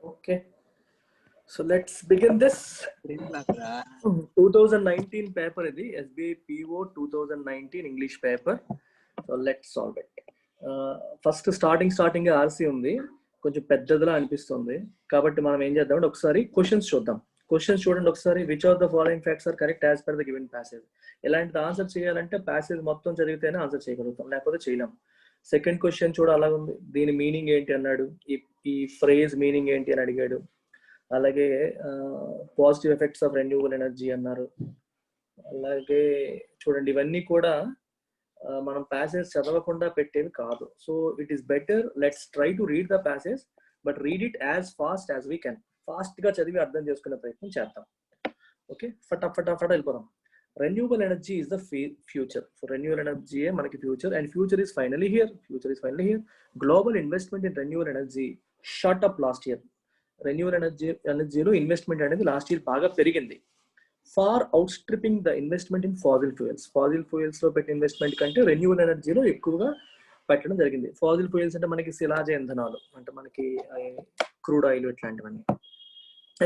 Okay, so let's begin this. 2019 paper ఇది SBI PO 2019 English paper. So let's solve it. First starting RC ఉంది, కొంచెం పెద్దదిలా అనిపిస్తుంది కాబట్టి మనం ఏం చేద్దాం అంటే ఒకసారి క్వశ్చన్స్ చూద్దాం. క్వశ్చన్స్ చూడండి ఒకసారి. Which of the following facts are correct as per the given passage. ఇలాంటిది ఆన్సర్ చేయాలంటే ప్యాసేజ్ మొత్తం చదివితేనే ఆన్సర్ చేయగలుగుతాం, లేకపోతే చేయలేం. సెకండ్ క్వశ్చన్ చూడ అలా ఉంది, దీని మీనింగ్ ఏంటి అన్నాడు, ఈ ఫ్రేజ్ మీనింగ్ ఏంటి అని అడిగాడు. అలాగే positive effects of renewable energy అన్నారు. అలాగే చూడండి ఇవన్నీ కూడా మనం ప్యాసేజ్ చదవకుండా పెట్టేవి కాదు. So it is better let's try to read the passage, but read it as fast as we can. Fast గా చదివి అర్థం చేసుకునే ప్రయత్నం చేద్దాం. ఓకే, ఫటాఫట్ వెళ్ళిపోదాం. Renewable energy is the future. So renewable energy మనకి future, and future is finally here. Global investment in renewable energy shot up last year. Renewable ఎనర్జీలో ఇన్వెస్ట్మెంట్ అనేది లాస్ట్ ఇయర్ బాగా పెరిగింది, far out స్ట్రిపింగ్ the investment in fossil fuels. Fossil fuels లో పెట్టిన investment కంటే renewable ఎనర్జీలో ఎక్కువగా పెట్టడం జరిగింది. ఫాజిల్ ఫ్యూయల్స్ అంటే మనకి శిలాజ ఇంధనాలు, అంటే మనకి క్రూడ్ ఆయిల్ ఇట్లాంటివన్నీ.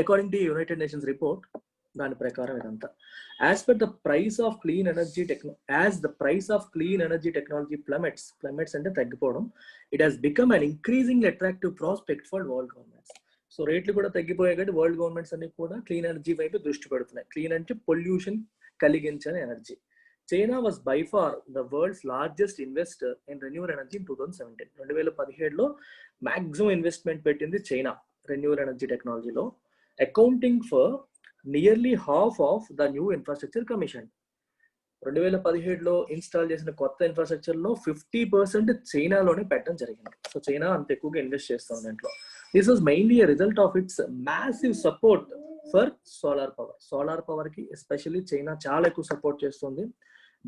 According to United Nations report, దాని ప్రకారం ఇదంతా as per the price of clean energy technology plummets అంటే తగ్గిపోవడం, it has become an increasing attractive prospect for world governments. So రేట్లు కూడా తగ్గిపోయాయి కాబట్టి వరల్డ్ గవర్నమెంట్స్ అన్ని కూడా క్లీన్ ఎనర్జీ వైపు దృష్టి పెడుతున్నాయి. క్లీన్ అంటే పొల్యూషన్ కలిగించని energy. China was by far the world's largest investor in renewable energy in 2017. 2017లో మాక్సిమం ఇన్వెస్ట్మెంట్ పెట్టింది చైనా రెన్యూవబుల్ ఎనర్జీ టెక్నాలజీలో, accounting for nearly half of the new infrastructure commission. 2017లో install చేసిన కొత్త ఇన్ఫ్రాస్ట్రక్చర్ లో 50% చైనాలోనే పెట్టడం జరిగింది. సో చైనా అంత ఎక్కువగా ఇన్వెస్ట్ చేస్తుంది దాంట్లో. This was mainly a result of its massive support for solar power. Solar power కి ఎస్పెషల్లీ చైనా చాలా ఎక్కువ సపోర్ట్ చేస్తుంది.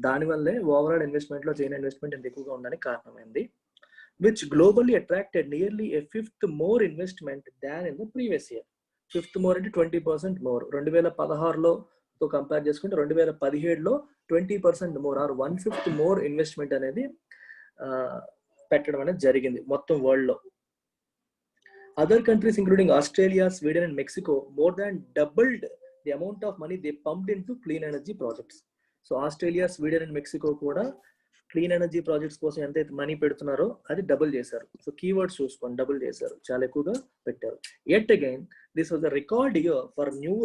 దానివల్లే ఓవరాల్ ఇన్వెస్ట్మెంట్ లో చైనా ఇన్వెస్ట్మెంట్ ఎంత ఎక్కువగా ఉండడానికి కారణమైంది. Which globally attracted nearly a fifth more investment than in the previous year. Fifth more అంటే 20% మోర్. 2016లో తో కంపేర్ చేసుకుంటే 2017లో 20% మోర్ ఆర్ 1/5 మోర్ ఇన్వెస్ట్మెంట్ అనేది పెట్టడం అనేది జరిగింది మొత్తం వరల్డ్ లో. Other countries including Australia, Sweden and Mexico more than doubled the amount of money they pumped in to clean energy projects. So Australia, Sweden and Mexico కూడా clean energy projects కోసం ఎంతైతే money పెడుతున్నారో అది double చేశారు. So keywords చూసుకోండి, double చేశారు, చాలా ఎక్కువగా పెట్టారు. Yet again, this was a record year for new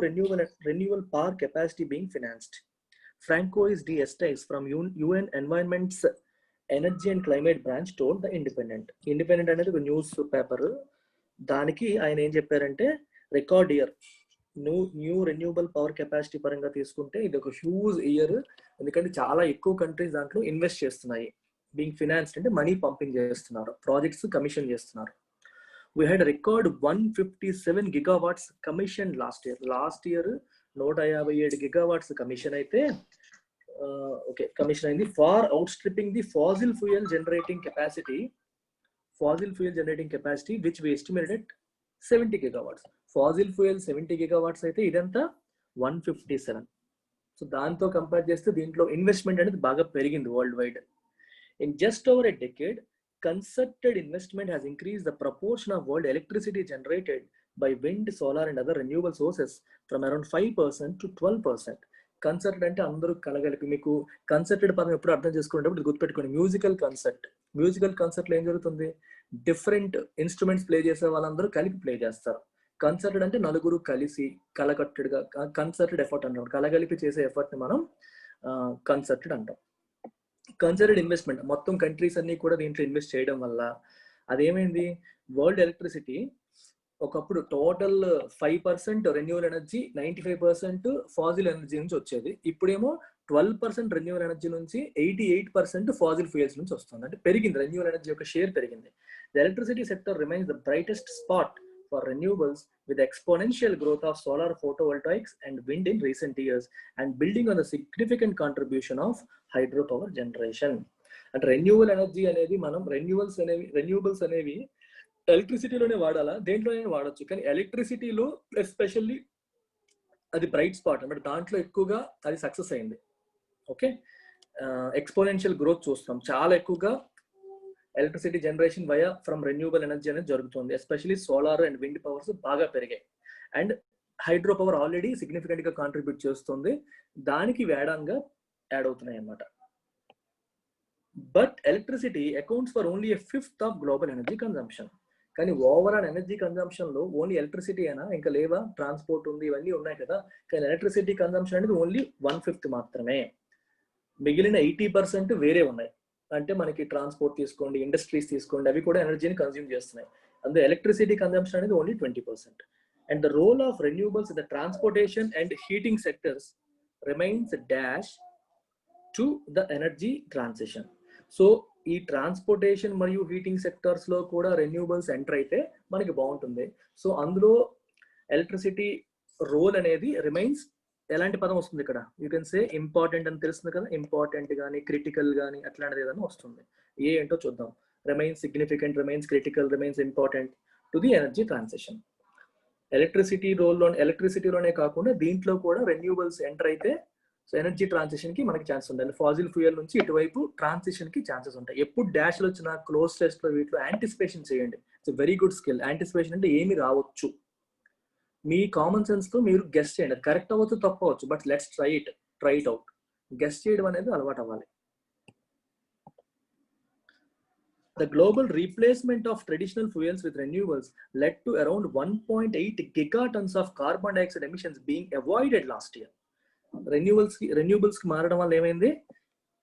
renewable power capacity being financed. Francois D. Estes from UN Environment's Energy and Climate Branch told the Independent. Independent అనేది ఒక news paper. దానికి ఆయన ఏం చెప్పారంటే, record year new renewable power capacity పరంగా తీసుకుంటే ఇది ఒక హ్యూజ్ ఇయర్, ఎందుకంటే చాలా ఎక్కువ కంట్రీస్ దాంట్లో ఇన్వెస్ట్ చేస్తున్నాయి. బీయింగ్ ఫినాన్స్డ్ అంటే మనీ పంపింగ్ చేస్తున్నారు, ప్రాజెక్ట్స్ కమిషన్ చేస్తున్నారు. We had a record 157 gigawatts commissioned last year. Last year 157 gigawatts commission అయితే కమిషన్ అయింది, far out stripping the fossil fuel generating capacity which we estimated at 70 gigawatts. Fossil fuel 70 gigawatts అయితే ఇదంతా 157. So దాంతో compare చేస్తే దీంట్లో investment అనేది బాగా పెరిగింది world wide. In just over a decade, concerted investment has increased the proportion of world electricity generated by wind, solar and other renewable sources from around 5% to 12%. Concert అంటే అందరూ కలగలిపి, మీకు concerted పదం ఎప్పుడు అర్థం చేసుకునేటప్పుడు గుర్తుపెట్టుకోండి. మ్యూజికల్ కన్సర్ట్లో ఏం జరుగుతుంది, డిఫరెంట్ ఇన్స్ట్రుమెంట్స్ ప్లే చేసే వాళ్ళందరూ కలిపి ప్లే చేస్తారు. కన్సర్టెడ్ అంటే నలుగురు కలిసి కలకట్టెడ్గా, కన్సర్టెడ్ ఎఫర్ట్ అంటాం, కలగలిపి చేసే ఎఫర్ట్ ని మనం కన్సర్టెడ్ అంటాం. కన్సర్టెడ్ ఇన్వెస్ట్మెంట్ మొత్తం కంట్రీస్ అన్ని కూడా దీంట్లో ఇన్వెస్ట్ చేయడం వల్ల అదేమైంది, వరల్డ్ ఎలక్ట్రిసిటీ ఒకప్పుడు total 5% renewable energy, 95% fossil energy నుంచి వచ్చేది. ఇప్పుడేమో 12% రెన్యూవబుల్ ఎనర్జీ నుంచి 88% ఫాజిల్ ఫ్యూయల్స్ నుంచి వస్తుంది. అంటే పెరిగింది, రెన్యూవబుల్ ఎనర్జీ యొక్క షేర్ పెరిగింది. The electricity sector remains the brightest spot for renewables with exponential growth of solar photovoltaics and wind in recent years and building on the significant contribution of hydropower generation. And renewable energy అనేది మనం renewables అనేవి ఎలక్ట్రిసిటీలోనే వాడాలా, దేంట్లోనే వాడచ్చు, కానీ ఎలక్ట్రిసిటీలో especially అది bright spot అంటే దాంట్లో ఎక్కువగా అది సక్సెస్ అయింది. ఓకే, ఎక్స్పోనెన్షియల్ గ్రోత్ చూస్తాం, చాలా ఎక్కువగా electricity generation via from renewable energy అనేది జరుగుతుంది. Especially solar and wind powers బాగా పెరిగాయి. And hydro power already significant గా కాంట్రిబ్యూట్ చేస్తుంది, దానికి వేడంగా యాడ్ అవుతున్నాయి అన్నమాట. But electricity accounts for only a fifth of global energy consumption. కానీ ఓవరాల్ ఎనర్జీ కన్జంప్షన్ లో ఓన్లీ ఎలక్ట్రిసిటీ అయినా, ఇంకా లేవా ట్రాన్స్పోర్ట్ ఉంది, ఇవన్నీ ఉన్నాయి కదా. కానీ ఎలక్ట్రిసిటీ కన్జంప్షన్ అనేది ఓన్లీ 1/5 మాత్రమే. మిగిలిన 80% వేరే ఉన్నాయి. అంటే మనకి ట్రాన్స్పోర్ట్ తీసుకోండి, ఇండస్ట్రీస్ తీసుకోండి, అవి కూడా ఎనర్జీని కన్జ్యూమ్ చేస్తున్నాయి. అందులో ఎలక్ట్రిసిటీ కన్జంప్షన్ అనేది only 20%. And the role of renewables in the transportation and heating sectors remains dash to the energy transition. So ఈ ట్రాన్స్పోర్టేషన్ మరియు హీటింగ్ సెక్టర్స్ లో కూడా రెన్యూబుల్స్ ఎంటర్ అయితే మనకి బాగుంటుంది. సో అందులో ఎలక్ట్రిసిటీ రోల్ అనేది రిమైన్స్, ఎలాంటి పదం వస్తుంది ఇక్కడ, యూ కెన్ సే ఇంపార్టెంట్ అని తెలుస్తుంది కదా, ఇంపార్టెంట్ కానీ క్రిటికల్ కానీ అట్లాంటిది ఏదైనా వస్తుంది. ఏంటో చూద్దాం. Remains significant, remains critical, remains important to the energy transition. ఎలక్ట్రిసిటీలోనే కాకుండా దీంట్లో కూడా రెన్యూబుల్స్ ఎంటర్ అయితే సో ఎనర్జీ ట్రాన్సిషన్ కి మనకి ఛాన్స్ ఉండాలి. ఫాజిల్ ఫ్యూయల్ నుంచి ఇటువైపు ట్రాన్సిషన్ కి ఛాన్సెస్ ఉంటాయి. ఎప్పుడు డాష్లు వచ్చిన క్లోజ్ టెస్ట్ లో వీటిలో యాంటిసిపేషన్ చేయండి. It's very good skill. Anticipation అంటే ఏమి రావచ్చు, మీ కామన్ సెన్స్ తో మీరు గెస్ చేయండి. అది కరెక్ట్ అవ్వచ్చు, తప్పు అవ్వచ్చు, but let's try it out. Guess చేయడం అనేది అలవాటు అవ్వాలి. The global replacement of traditional fuels with renewables led to around 1.8 gigatons of carbon dioxide emissions being avoided last year. Renewables కి మారడం వల్ల ఏమైంది,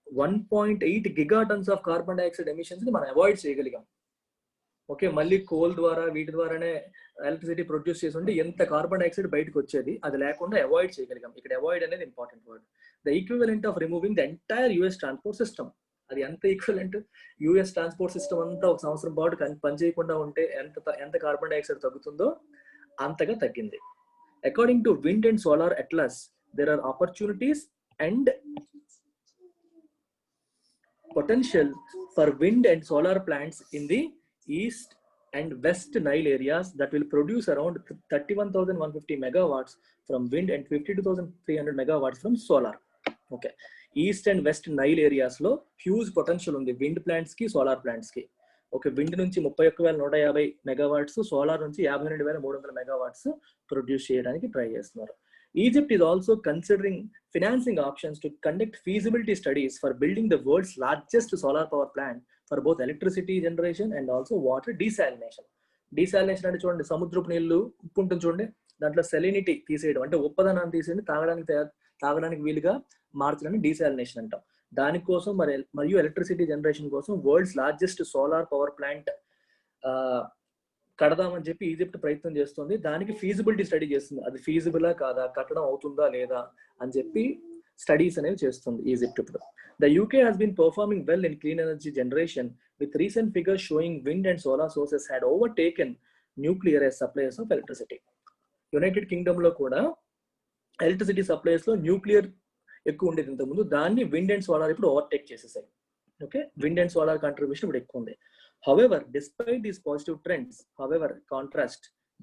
1.8 gigatons of carbon dioxide emissions ని మనం అవాయిడ్ చేయగలిగాం. ఓకే, మళ్ళీ కోల్ ద్వారా వీటి ద్వారానే ఎలక్ట్రిసిటీ ప్రొడ్యూస్ చేసి ఉంటే ఎంత కార్బన్ డైఆక్సైడ్ బయటకు వచ్చేది, అది లేకుండా అవాయిడ్ చేయగలిగాం. ఇక్కడ అవాయిడ్ అనేది important word. The equivalent of removing the entire US transport system. అది ఎంత ఈక్వివలెంట్, యూఎస్ ట్రాన్స్పోర్ట్ సిస్టమ్ అంతా ఒక సంవత్సరం పాటు పనిచేయకుండా ఉంటే ఎంత కార్బన్ డైఆక్సైడ్ తగ్గుతుందో అంతగా తగ్గింది. According to wind and solar atlas, there are opportunities and potential for wind and solar plants in the east and west Nile areas that will produce around 31,150 megawatts from wind and 52,300 megawatts from solar. Okay, east and west Nile areas lo huge potential undi wind plants ki, solar plants ki. Okay, wind నుంచి 31,150 megawatts, solar నుంచి 52,300 megawatts produce చేయడానికి try చేస్తున్నారు. Egypt is also considering financing options to conduct feasibility studies for building the world's largest solar power plant for both electricity generation and also water desalination. Desalination అంటే చూడండి, సముద్రపు నీళ్లు ఉప్పు ఉంటుంది చూడండి, దాంట్లో సెలినిటీ తీసేయడం, అంటే ఉప్పదనాన్ని తీసేయండి తాగడానికి వీలుగా మార్చడానికి డీసాలినేషన్ అంటాం. దానికోసం మరియు ఎలక్ట్రిసిటీ జనరేషన్ కోసం world's largest solar power plant కడదామని చెప్పి ఈజిప్ట్ ప్రయత్నం చేస్తుంది. దానికి ఫీజిబిలిటీ స్టడీ చేస్తుంది. అది ఫీజిబులా కాదా, కట్టడం అవుతుందా లేదా అని చెప్పి స్టడీస్ అనేవి చేస్తుంది ఈజిప్ట్ ఇప్పుడు. The UK has been performing well in clean energy generation with recent figures showing wind and solar sources had overtaken nuclear as suppliers of electricity. United Kingdom లో కూడా ఎలక్ట్రిసిటీ సప్లైస్ లో nuclear ఎక్కువ ఉండేది ఇంతకుముందు, దాన్ని wind and solar ఇప్పుడు overtake చేసేసాయి. Okay, wind and solar contribution ఇప్పుడు ఎక్కువ ఉంది. However, despite these positive trends,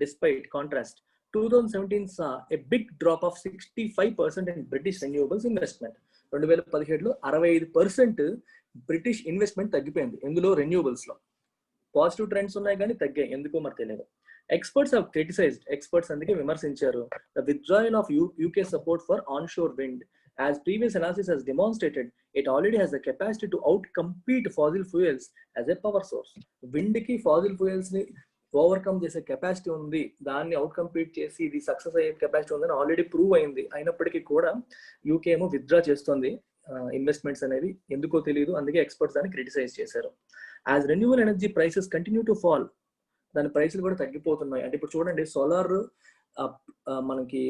despite contrast, 2017 saw a big drop of 65% in British renewables investment. 2017లో 65% British investment తగ్గిపోయింది ఇందులో రెన్యూబుల్స్ లో. పాజిటివ్ ట్రెండ్స్ ఉన్నాయి కానీ తగ్గాయి, ఎందుకో మరి తెలియదు. ఎక్స్పర్ట్స్ హావ్ క్రిటిసైజ్డ్, ఎక్స్పర్ట్స్ అందుకే విమర్శించారు, the withdrawal of UK support for onshore wind. As previous analysis has demonstrated, it already has the capacity to outcompete fossil fuels as a power source. Wind ki fossil fuels ni overcome చేసే capacity ఉంది, దాన్ని out compete చేసి ఇది success అయ్యే capacity ఉందని already prove అయింది. అయినప్పటికీ కూడా యూకే ఏమో విత్డ్రా చేస్తుంది ఇన్వెస్ట్మెంట్స్ అనేది, ఎందుకో తెలియదు, అందుకే ఎక్స్పర్ట్స్ దాన్ని క్రిటిసైజ్ చేశారు. As renewal energy prices continue to fall, దాని ప్రైసులు కూడా తగ్గిపోతున్నాయి. అంటే ఇప్పుడు చూడండి, సోలార్ మనకి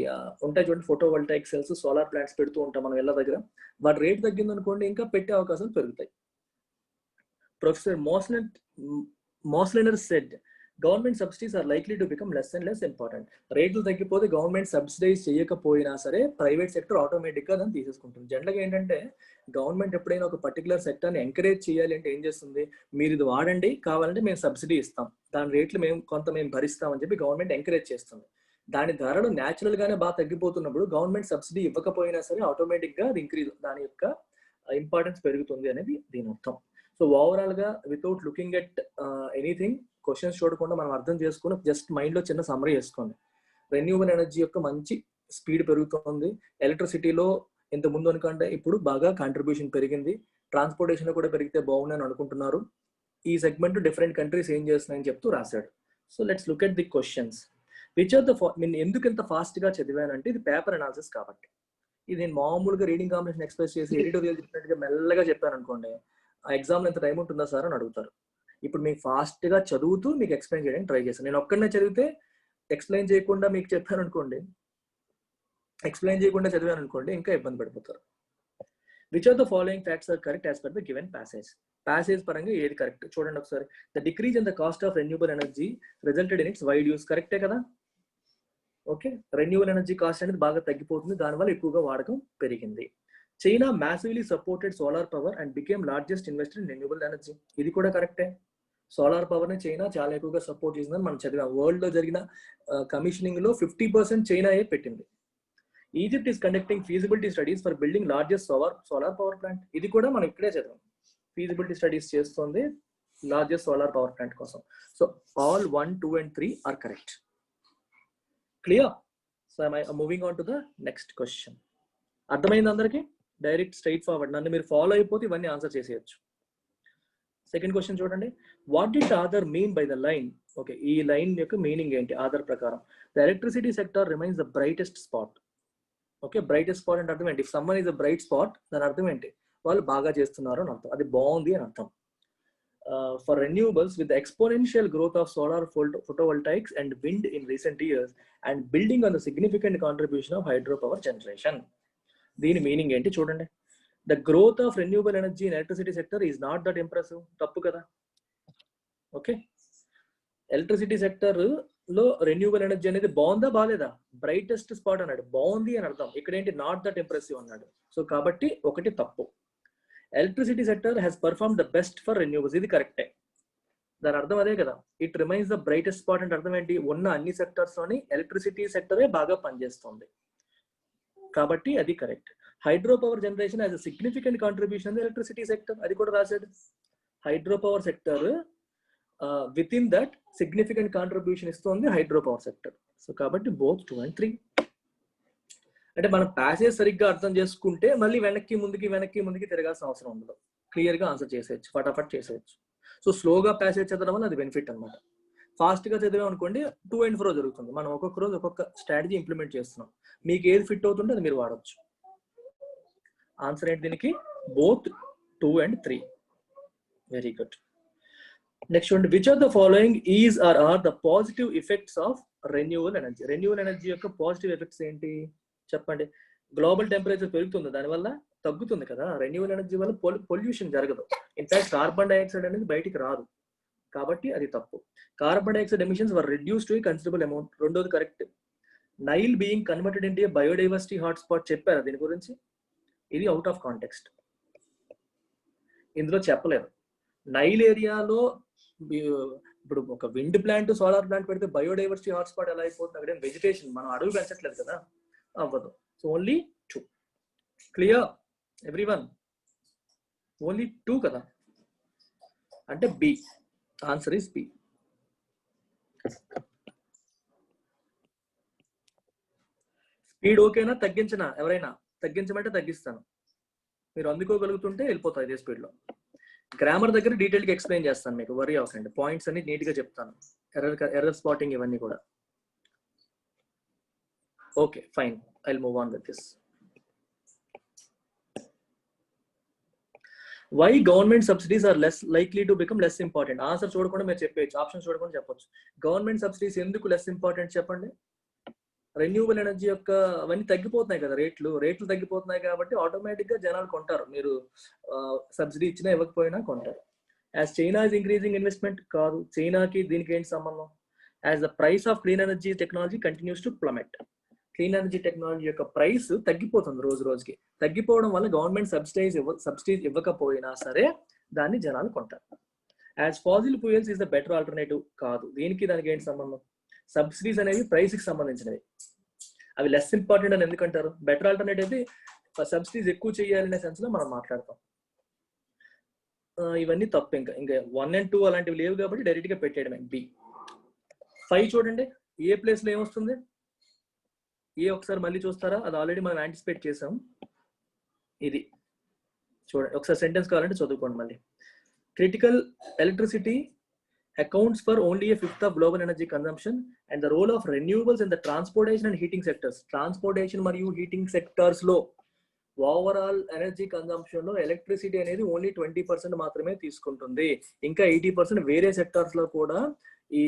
ఉంటాయి చూడండి, photo voltaic cells, solar plants పెడుతూ ఉంటాం మనం ఇళ్ళ దగ్గర, వాటి రేట్ తగ్గింది అనుకోండి ఇంకా పెట్టే అవకాశాలు పెరుగుతాయి. Professor Moslener said government subsidies are likely to become less and less important. రేట్లు తగ్గిపోతే గవర్నమెంట్ సబ్సిడైజ్ చేయకపోయినా సరే ప్రైవేట్ సెక్టర్ ఆటోమేటిక్ గా దాన్ని తీసేసుకుంటుంది. జనరల్గా ఏంటంటే గవర్నమెంట్ ఎప్పుడైనా ఒక పర్టికులర్ సెక్టర్ని ఎంకరేజ్ చేయాలి అంటే ఏం చేస్తుంది, మీరు ఇది వాడండి, కావాలంటే మేము సబ్సిడీ ఇస్తాం, దాని రేట్లు మేము భరిస్తామని చెప్పి గవర్నమెంట్ ఎంకరేజ్ చేస్తుంది. దాని ధరలు న్యాచురల్ గానే బాగా తగ్గిపోతున్నప్పుడు గవర్నమెంట్ సబ్సిడీ ఇవ్వకపోయినా సరే ఆటోమేటిక్ గా అది ఇంక్రీజ్, దాని యొక్క ఇంపార్టెన్స్ పెరుగుతుంది అనేది దీని అర్థం. సో ఓవరాల్ గా without looking at anything, questions చూడకుండా మనం అర్థం చేసుకుని జస్ట్ మైండ్ లో చిన్న సమ్మరీ చేసుకోండి. రెన్యూవబుల్ ఎనర్జీ యొక్క మంచి స్పీడ్ పెరుగుతోంది. ఎలక్ట్రిసిటీలో ఇంత ముందు అనుకుంటే ఇప్పుడు బాగా కాంట్రిబ్యూషన్ పెరిగింది. ట్రాన్స్పోర్టేషన్ కూడా పెరిగితే బాగుందని అనుకుంటున్నారు. ఈ సెగ్మెంట్ డిఫరెంట్ కంట్రీస్ ఏం చేస్తున్నాయని చెప్తూ రాశాడు. So let's look at the questions. Which are the నేను ఎందుకు ఇంత ఫాస్ట్ గా చదివానంటే ఇది పేపర్ అనాలిసిస్ కాబట్టి. ఇది నేను మామూలుగా రీడింగ్ కాంబినేషన్ ఎక్స్ప్రెస్ చేసి ఎడిటోరియల్ చెప్పినట్టుగా మెల్లగా చెప్పాను అనుకోండి, ఆ ఎగ్జామ్లో ఎంత టైం ఉంటుందా సార్ అని అడుగుతారు. ఇప్పుడు మీకు ఫాస్ట్ గా చదువుతూ మీకు ఎక్స్ప్లెయిన్ చేయడానికి ట్రై చేశాను. నేను ఒక్కడనే చదివితే ఎక్స్ప్లెయిన్ చేయకుండా మీకు చెప్పాను అనుకోండి, చదివాను అనుకోండి, ఇంకా ఇబ్బంది పడిపోతారు. Which are the following facts are correct as per the given passage పరంగా ఏది కరెక్ట్ చూడండి ఒకసారి. The decrease in the cost of renewable energy resulted in its wide use. కరెక్టే కదా. ఓకే, రెన్యూబుల్ ఎనర్జీ కాస్ట్ అనేది బాగా తగ్గిపోతుంది, దానివల్ల ఎక్కువగా వాడకం పెరిగింది. China massively supported solar power and became largest investor in renewable energy. ఇది కూడా కరెక్టే. సోలార్ పవర్ ని చైనా చాలా ఎక్కువగా సపోర్ట్ చేసిందని మనం చదివాం. వరల్డ్ లో జరిగిన కమిషనింగ్ లో 50% చైనాయే పెట్టింది. Egypt is conducting feasibility studies for building largest solar power plant. ఇది కూడా మనం ఇక్కడే చదివాం. ఫీజిబిలిటీ స్టడీస్ చేస్తుంది లార్జెస్ట్ సోలార్ పవర్ ప్లాంట్ కోసం. So all 1, 2 and 3 are correct. Clear? So moving on to the next question. అర్థమైంది అందరికి? Direct straightforward. నన్ను మీరు ఫాలో అయిపోతే ఇవన్నీ ఆన్సర్ చేసేయచ్చు. సెకండ్ క్వశ్చన్ చూడండి. What did author mean by the line? Okay, ఈ లైన్ యొక్క మీనింగ్ ఏంటి ఆథర్ ప్రకారం? The electricity sector remains the brightest spot. Okay, brightest spot అంటే అర్థం ఏంటి? If someone is a bright spot, దాని అర్థం ఏంటి? వాళ్ళు బాగా చేస్తున్నారు అని అర్థం, అది బాగుంది అని అర్థం. For renewables, with the exponential growth of solar photovoltaics and wind in recent years and building on the significant contribution of hydropower generation. దీని మీనింగ్ ఏంటి చూడండి. The growth of renewable energy in electricity sector is not that impressive. తప్పు కదా. Okay, electricity sector లో renewable energy అనేది బాగుందా బాలేదా? Brightest spot అన్నాడు, బాగుంది అని అర్థం. ఇక్కడ ఏంటి? నాట్ దట్ ఇంప్రెసివ్ అన్నాడు. సో కాబట్టి ఒకటి తప్పు. Electricity sector has perform the best for renewables. ఇది కరెక్టే. దాని అర్థం అదే కదా. It remains the brightest spot అంటే అర్థం ఏంటి? ఉన్న అన్ని సెక్టర్స్ లోని ఎలక్ట్రిసిటీ సెక్టరే బాగా పనిచేస్తుంది కాబట్టి అది correct. Hydro power generation has a significant contribution in electricity sector. అది కూడా రాశాడు. Hydro power sector with in that significant contribution ఇస్తుంది హైడ్రో పవర్ సెక్టర్. సో కాబట్టి బోత్ 2 and 3. అంటే మనం ప్యాసేజ్ సరిగ్గా అర్థం చేసుకుంటే మళ్ళీ వెనక్కి ముందుకి తిరగాల్సిన అవసరం ఉండదు. క్లియర్ గా ఆన్సర్ చేసేయచ్చు, ఫటాఫట్ చేసేయచ్చు. సో స్లోగా ప్యాసేజ్ చదవడం వల్ల అది బెనిఫిట్ అనమాట. ఫాస్ట్ గా చదివాం అనుకోండి 2 and 4 జరుగుతుంది. మనం ఒక్కొక్క రోజు ఒక్కొక్క స్ట్రాటజీ ఇంప్లిమెంట్ చేస్తున్నాం. మీకు ఏది ఫిట్ అవుతుంటే అది మీరు వాడచ్చు. ఆన్సర్ ఏంటి దీనికి? Both 2 and 3. Very good. Next చూడండి. Which are the following is are the positive effects of renewal energy? Renewal energy యొక్క పాజిటివ్ ఎఫెక్ట్స్ ఏంటి చెప్పండి. గ్లోబల్ టెంపరేచర్ పెరుగుతుంది, దానివల్ల తగ్గుతుంది కదా. రెన్యూవల్ ఎనర్జీ వల్ల పొల్యూషన్ జరగదు. ఇన్ఫాక్ట్ కార్బన్ డైఆక్సైడ్ అనేది బయటికి రాదు, కాబట్టి అది తప్పు. Carbon dioxide emissions were reduce to considerable amount. రెండోది correct. Nile being converted into biodiversity hotspot చెప్పారు దీని గురించి. ఇది అవుట్ ఆఫ్ కాంటెక్స్ట్, ఇందులో చెప్పలేదు. నైల్ ఏరియాలో ఇప్పుడు ఒక విండ్ ప్లాంట్ సోలార్ ప్లాంట్ పెడితే బయోడైవర్సిటీ హాట్స్పాట్ ఎలా అయిపోతుంది? అక్కడ వెజిటేషన్, మనం అడవి పెంచట్లేదు కదా, అవ్వదు. So only 2. Clear everyone? Only 2 కదా, అంటే B. Answer is B. Speed ఓకేనా? తగ్గించనా? ఎవరైనా తగ్గించమంటే తగ్గిస్తాను. మీరు అందుకోగలుగుతుంటే వెళ్ళిపోతాయి ఇదే స్పీడ్ లో. గ్రామర్ దగ్గర డీటెయిల్ గా ఎక్స్ప్లెయిన్ చేస్తాను, మీకు వరీ అవ్వకండి. పాయింట్స్ అన్ని నీట్ గా చెప్తాను, ఎర్రర్ స్పాటింగ్ ఇవన్నీ కూడా. Okay fine, I will move on with this. Why government subsidies are less likely to become less important? Answer చూడకుండా మీరు చెప్పేయచ్చు, ఆప్షన్ చూడకుండా చెప్పొచ్చు. గవర్నమెంట్ సబ్సిడీస్ ఎందుకు లెస్ ఇంపార్టెంట్ చెప్పండి. రెన్యూబుల్ ఎనర్జీ యొక్క అవన్నీ తగ్గిపోతున్నాయి కదా, రేట్లు తగ్గిపోతున్నాయి కాబట్టి ఆటోమేటిక్ గా జనాలు కొంటారు. మీరు సబ్సిడీ ఇచ్చినా ఇవ్వకపోయినా కొంటారు. As China is increasing investment కాదు, చైనాకి దీనికి ఏంటి సంబంధం? As the price of clean energy technology continues to plummet. Clean energy technology యొక్క ప్రైస్ తగ్గిపోతుంది రోజు రోజుకి. తగ్గిపోవడం వల్ల గవర్నమెంట్ సబ్సిడీస్ ఇవ్వకపోయినా సరే దాన్ని జనాలు కొంటారు. As fossil fuels is the better alternative కాదు, దీనికి దానికి ఏంటి సంబంధం? సబ్సిడీస్ అనేవి ప్రైస్ కి సంబంధించినవి, అవి లెస్ ఇంపార్టెంట్ అని ఎందుకంటారు? బెటర్ ఆల్టర్నేటివ్ సబ్సిడీస్ ఎక్కువ చేయాలనే సెన్స్ లో మనం మాట్లాడతాం. ఇవన్నీ తప్పు. ఇంకా 1 and 2 అలాంటివి లేవు కాబట్టి డైరెక్ట్ గా పెట్టేయడమే. బి. 5 చూడండి, ఏ ప్లేస్ లో ఏమొస్తుంది? ఏ ఒకసారి మళ్ళీ చూస్తారా? అది ఆల్రెడీ మనం యాంటిసిపేట్ చేసాం. ఇది చూడండి, ఒకసారి సెంటెన్స్ కావాలంటే చదువుకోండి మళ్ళీ. Critical electricity accounts for only a fifth of global energy consumption and the role of renewables in the transportation and heating sectors. Transportation మరియు heating sectors లో ఓవరాల్ ఎనర్జీ కన్జంప్షన్ లో ఎలక్ట్రిసిటీ అనేది ఓన్లీ 20% మాత్రమే తీసుకుంటుంది. ఇంకా 80% వేరే సెక్టార్స్ లో కూడా ఈ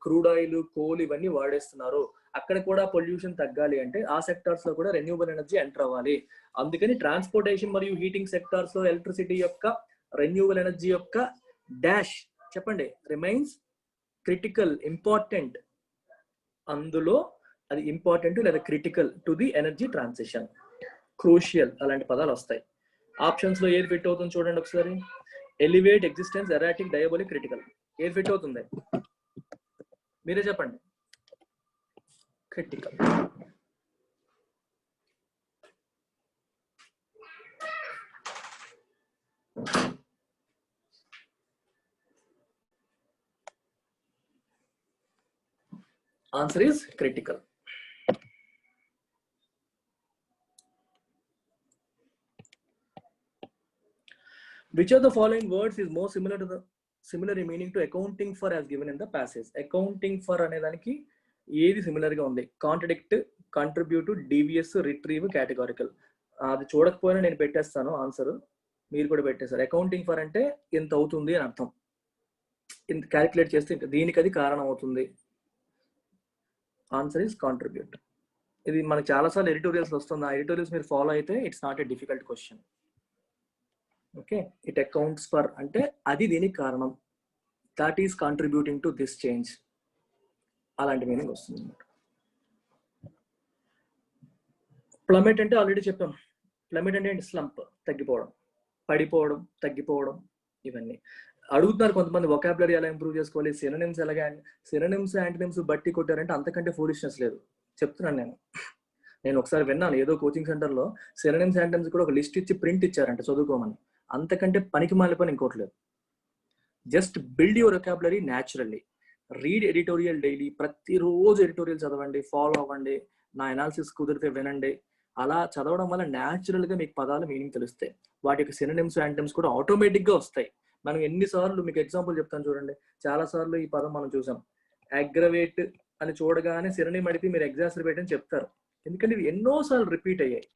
క్రూడ్ ఆయిల్, కోల్ ఇవన్నీ వాడేస్తున్నారు. అక్కడ కూడా పొల్యూషన్ తగ్గాలి అంటే ఆ సెక్టార్స్ లో కూడా రెన్యూబుల్ ఎనర్జీ ఎంటర్ అవ్వాలి. అందుకని ట్రాన్స్పోర్టేషన్ మరియు హీటింగ్ సెక్టార్స్ లో ఎలక్ట్రిసిటీ యొక్క, రెన్యూబుల్ ఎనర్జీ యొక్క డాష్ చెప్పండి, రిమైన్స్ క్రిటికల్, ఇంపార్టెంట్. అందులో అది ఇంపార్టెంట్ లేదా critical to the energy transition, crucial అలాంటి పదాలు వస్తాయి. ఆప్షన్స్ లో ఏది ఫిట్ అవుతుంది చూడండి ఒకసారి. Elevate, existence, erratic, diabolic, critical. ఏది ఫిట్ అవుతుంది మీరే చెప్పండి. Critical. Answer is critical. Which of the following words is more similar in meaning to accounting for as given in the passage? Accounting for అనే దానికి ఏది సిమిలర్ గా ఉంది? Contradict, contribute, devious, retrieve, categorical. అది చూడకపోయినా నేను పెట్టేస్తాను ఆన్సర్, మీరు కూడా పెట్టేస్తారు. అకౌంటింగ్ ఫర్ అంటే ఎంత అవుతుంది అని అర్థం. ఇంత క్యాలిక్యులేట్ చేస్తే దీనికి అది కారణం అవుతుంది. Answer is contribute. ఇది మనకు చాలాసార్లు ఎడిటోరియల్స్ వస్తుంది. ఆ ఎడిటోరియల్స్ మీరు ఫాలో అయితే it's not a difficult question. Okay, it accounts for అంటే అది దీనికి కారణం, that is contributing to this change, అలాంటి మీనింగ్ వస్తుంది అన్నమాట. ప్లమెట్ అంటే ఆల్రెడీ చెప్పాం. ప్లమెట్ అంటే ఏంటి? స్లంప్, తగ్గిపోవడం, పడిపోవడం, తగ్గిపోవడం. ఇవన్నీ అడుగుతున్నారు కొంతమంది. వొకాబులరీ ఎలా ఇంప్రూవ్ చేసుకోవాలి, సినోనిమ్స్ ఎలాగా, సినోనిమ్స్ యాంటోనిమ్స్ బట్టి కొట్టారంటే అంతకంటే ఫూలిష్నెస్ లేదు. చెప్తున్నాను నేను ఒకసారి విన్నాను ఏదో కోచింగ్ సెంటర్ లో సినోనిమ్స్ యాంటోనిమ్స్ కూడా ఒక లిస్ట్ ఇచ్చి ప్రింట్ ఇచ్చారంట చదువుకోమని. అంతకంటే పనికి మాలిన పని ఇంకోటి లేదు. Just build your vocabulary naturally. Read editorial daily, ప్రతిరోజు ఎడిటోరియల్ చదవండి, ఫాలో అవ్వండి, నా అనాలిసిస్ కుదిరితే వినండి. అలా చదవడం వల్ల న్యాచురల్ గా మీకు పదాలు మీనింగ్ తెలుస్తాయి. వాటి యొక్క సినోనిమ్స్ యాంటోనిమ్స్ కూడా ఆటోమేటిక్ గా వస్తాయి. మనం ఎన్నిసార్లు, మీకు ఎగ్జాంపుల్ చెప్తాను చూడండి, చాలా సార్లు ఈ పదం మనం చూసాం. అగ్రవేట్ అని చూడగానే సినోనిమ్ అడిగి మీరు ఎగ్జాసర్బేట్ అని చెప్తారు, ఎందుకంటే ఇవి ఎన్నోసార్లు రిపీట్ అయ్యాయి.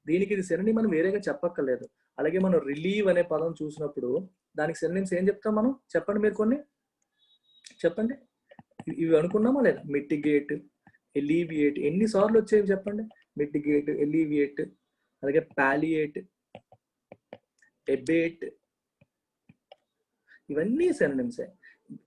దీనికి ఇది సినోనిమ్ మనం వేరేగా చెప్పక్కర్లేదు. అలాగే మనం రిలీవ్ అనే పదం చూసినప్పుడు దానికి సినోనిమ్స్ ఏం చెప్తాం మనం? చెప్పండి మీరు కొన్ని చెప్పండి. ఇవి అనుకున్నామా లేదా? మిటిగేట్, ఎలివియేట్, ఎన్నిసార్లు వచ్చేవి చెప్పండి? మిటిగేట్, ఎలివియేట్, అలాగే పాలియేట్, ఎబేట్, ఇవన్నీ సినోనిమ్సే.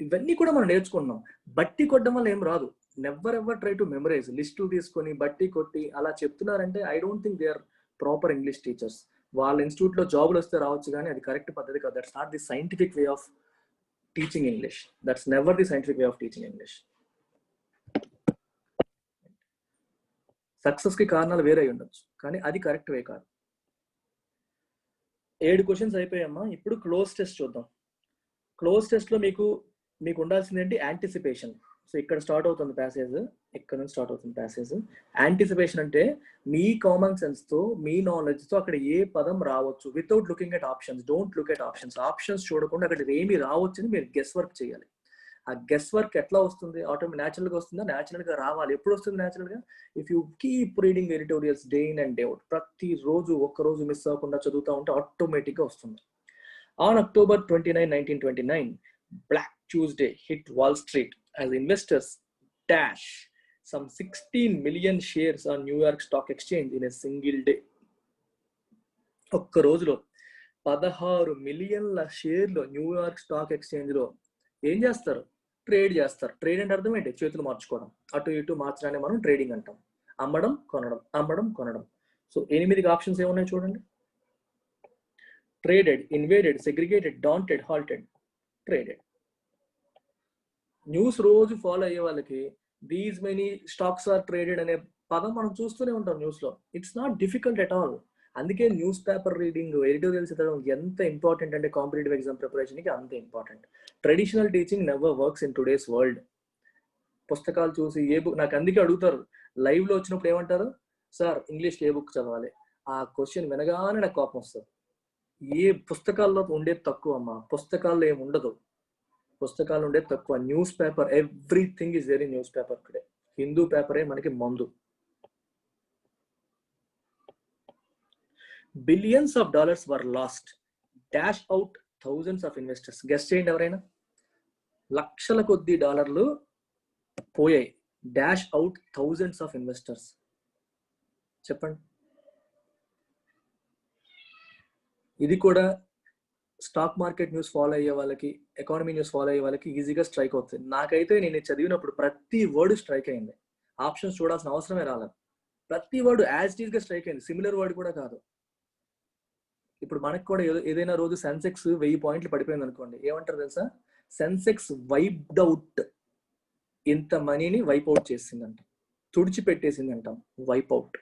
ఇవన్నీ కూడా మనం నేర్చుకున్నాం. బట్టి కొట్టడం వల్ల ఏం రాదు. Never ever try to memorise. List తీసుకొని బట్టి కొట్టి అలా చెప్తున్నారంటే I don't think they are proper English teachers. వాళ్ళ ఇన్స్టిట్యూట్ లో జాబులు వస్తే రావచ్చు, కానీ అది కరెక్ట్ పద్ధతి కాదు. That's not the scientific way of teaching English. That's never the scientific way of teaching English. Success కి కారణాలు వేరే ఉండొచ్చు, కానీ అది కరెక్ట్ వే కాదు. 7 క్వశ్చన్స్ అయిపోయామ్మా. ఇప్పుడు క్లోజ్ టెస్ట్ చూద్దాం. క్లోజ్ టెస్ట్ లో మీకు ఉండాల్సింది ఏంటి? యాంటిసిపేషన్. సో ఇక్కడ స్టార్ట్ అవుతుంది ప్యాసేజ్, ఇక్కడ నుంచి స్టార్ట్ అవుతుంది ప్యాసేజ్. యాంటిసిపేషన్ అంటే మీ కామన్ సెన్స్ తో, మీ నాలెడ్జ్ తో అక్కడ ఏ పదం రావచ్చు without looking at options. Don't look at options. Options చూడకుండా అక్కడ ఏమి రావచ్చు అని మీరు గెస్ వర్క్ చేయాలి. ఆ గెస్ వర్క్ ఎట్లా వస్తుంది? ఆటోమేటిక్ న్యాచురల్ గా వస్తుందా? న్యాచురల్ గా రావాలి. ఎప్పుడు వస్తుంది న్యాచురల్ గా? If you keep reading editorials day in and day out, ప్రతిరోజు ఒక్కరోజు మిస్ అవ్వకుండా చదువుతూ ఉంటే ఆటోమేటిక్ గా వస్తుంది. On October 29, 1929, Black Tuesday hit Wall Street as investors dash some 16 million shares on New York Stock Exchange in a single day. ఒక్క రోజులో 16 మిలియన్ల షేర్లు న్యూయార్క్ స్టాక్ ఎక్స్చేంజ్ లో ఏం చేస్తారు? ట్రేడ్ చేస్తారు. ట్రేడ్ అంటే అర్థం ఏంటి? చేతులు మార్చుకోవడం, అటు ఇటు మార్చడాన్ని మనం ట్రేడింగ్ అంటాం. అమ్మడం, కొనడం, అమ్మడం, కొనడం. సో 8 ఆప్షన్స్ ఏమున్నాయి చూడండి. traded, invaded, segregated, daunted, halted, traded. News రోజు ఫాలో అయ్యే వాళ్ళకి these many stocks are traded అనే పదం మనం చూస్తూనే ఉంటాం న్యూస్ లో. It's not difficult at all. అందుకే న్యూస్ పేపర్ రీడింగ్, ఎడిటోరియల్స్ చదవడం ఎంత ఇంపార్టెంట్ అంటే కాంపిటేటివ్ ఎగ్జామ్ ప్రిపరేషన్కి అంత important. Traditional teaching never works in today's world. పుస్తకాలు చూసి ఏ బుక్, నాకు అందుకే అడుగుతారు లైవ్లో వచ్చినప్పుడు ఏమంటారు, సార్ ఇంగ్లీష్లో ఏ బుక్ చదవాలి? ఆ క్వశ్చన్ వినగానే నాకు కోపం వస్తుంది. ఏ పుస్తకాల్లో ఉండేది తక్కువ అమ్మా, పుస్తకాల్లో ఏమి ఉండదు, పుస్తకాలు ఉండేది తక్కువ. News paper, everything is very news paper today. Hindu పేపరే మనకి మందు. Billions of dollars were lost, dash out thousands of investors. Guess చేయండి ఎవరైనా. లక్షల కొద్ది డాలర్లు పోయాయి, dash out thousands of investors. చెప్పండి. ఇది కూడా స్టాక్ మార్కెట్ న్యూస్ ఫాలో అయ్యే వాళ్ళకి, ఎకానమీ న్యూస్ ఫాలో అయ్యే వాళ్ళకి ఈజీగా స్ట్రైక్ అవుతుంది. నాకైతే నేను చదివినప్పుడు ప్రతి వర్డ్ స్ట్రైక్ అయింది. ఆప్షన్స్ చూడాల్సిన అవసరమే రాలేదు. ప్రతి వర్డ్ యాజ్ ఇట్ ఈస్ గా స్ట్రైక్ అయింది. సిమిలర్ వర్డ్ కూడా కాదు. ఇప్పుడు మనకు కూడా ఏదైనా రోజు సెన్సెక్స్ 1000 పాయింట్లు పడిపోయింది అనుకోండి, ఏమంటారు తెలుసా? సెన్సెక్స్ వైప్డ్ అవుట్, ఇంత మనీని వైప్ అవుట్ చేసిందంట, తుడిచిపెట్టేసింది అంటాం. Wipe out,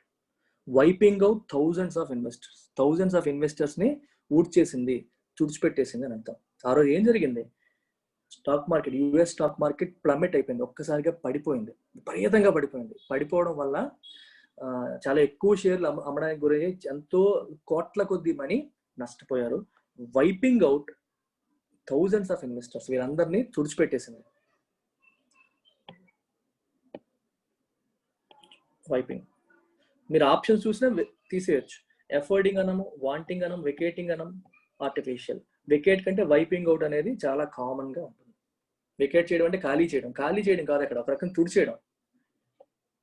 wiping out thousands of investors ని ఊడ్చేసింది, తుడిచిపెట్టేసింది అని అర్థం. ఆ రోజు ఏం జరిగింది? Stock market, US stock market plummet అయిపోయింది, ఒక్కసారిగా పడిపోయింది, విపరీతంగా పడిపోయింది. పడిపోవడం వల్ల చాలా ఎక్కువ షేర్లు అమ్మడానికి గురయ్యి ఎంతో కోట్ల కొద్ది మనీ నష్టపోయారు. Wiping out thousands of investors, వీరందరినీ తుడిచిపెట్టేసింది. వైపింగ్. మీరు ఆప్షన్స్ చూసినా తీసేయచ్చు. ఎఫర్డింగ్ అనము, వాంటింగ్ అనం, వెకేటింగ్ అనం, ఆర్టిఫిషియల్. వెకేట్ కంటే వైపింగ్ అవుట్ అనేది చాలా కామన్ గా ఉంటుంది. వెకేట్ చేయడం అంటే ఖాళీ చేయడం, ఖాళీ చేయడం కాదు, అక్కడ ఒక రకం తుడిచేయడం.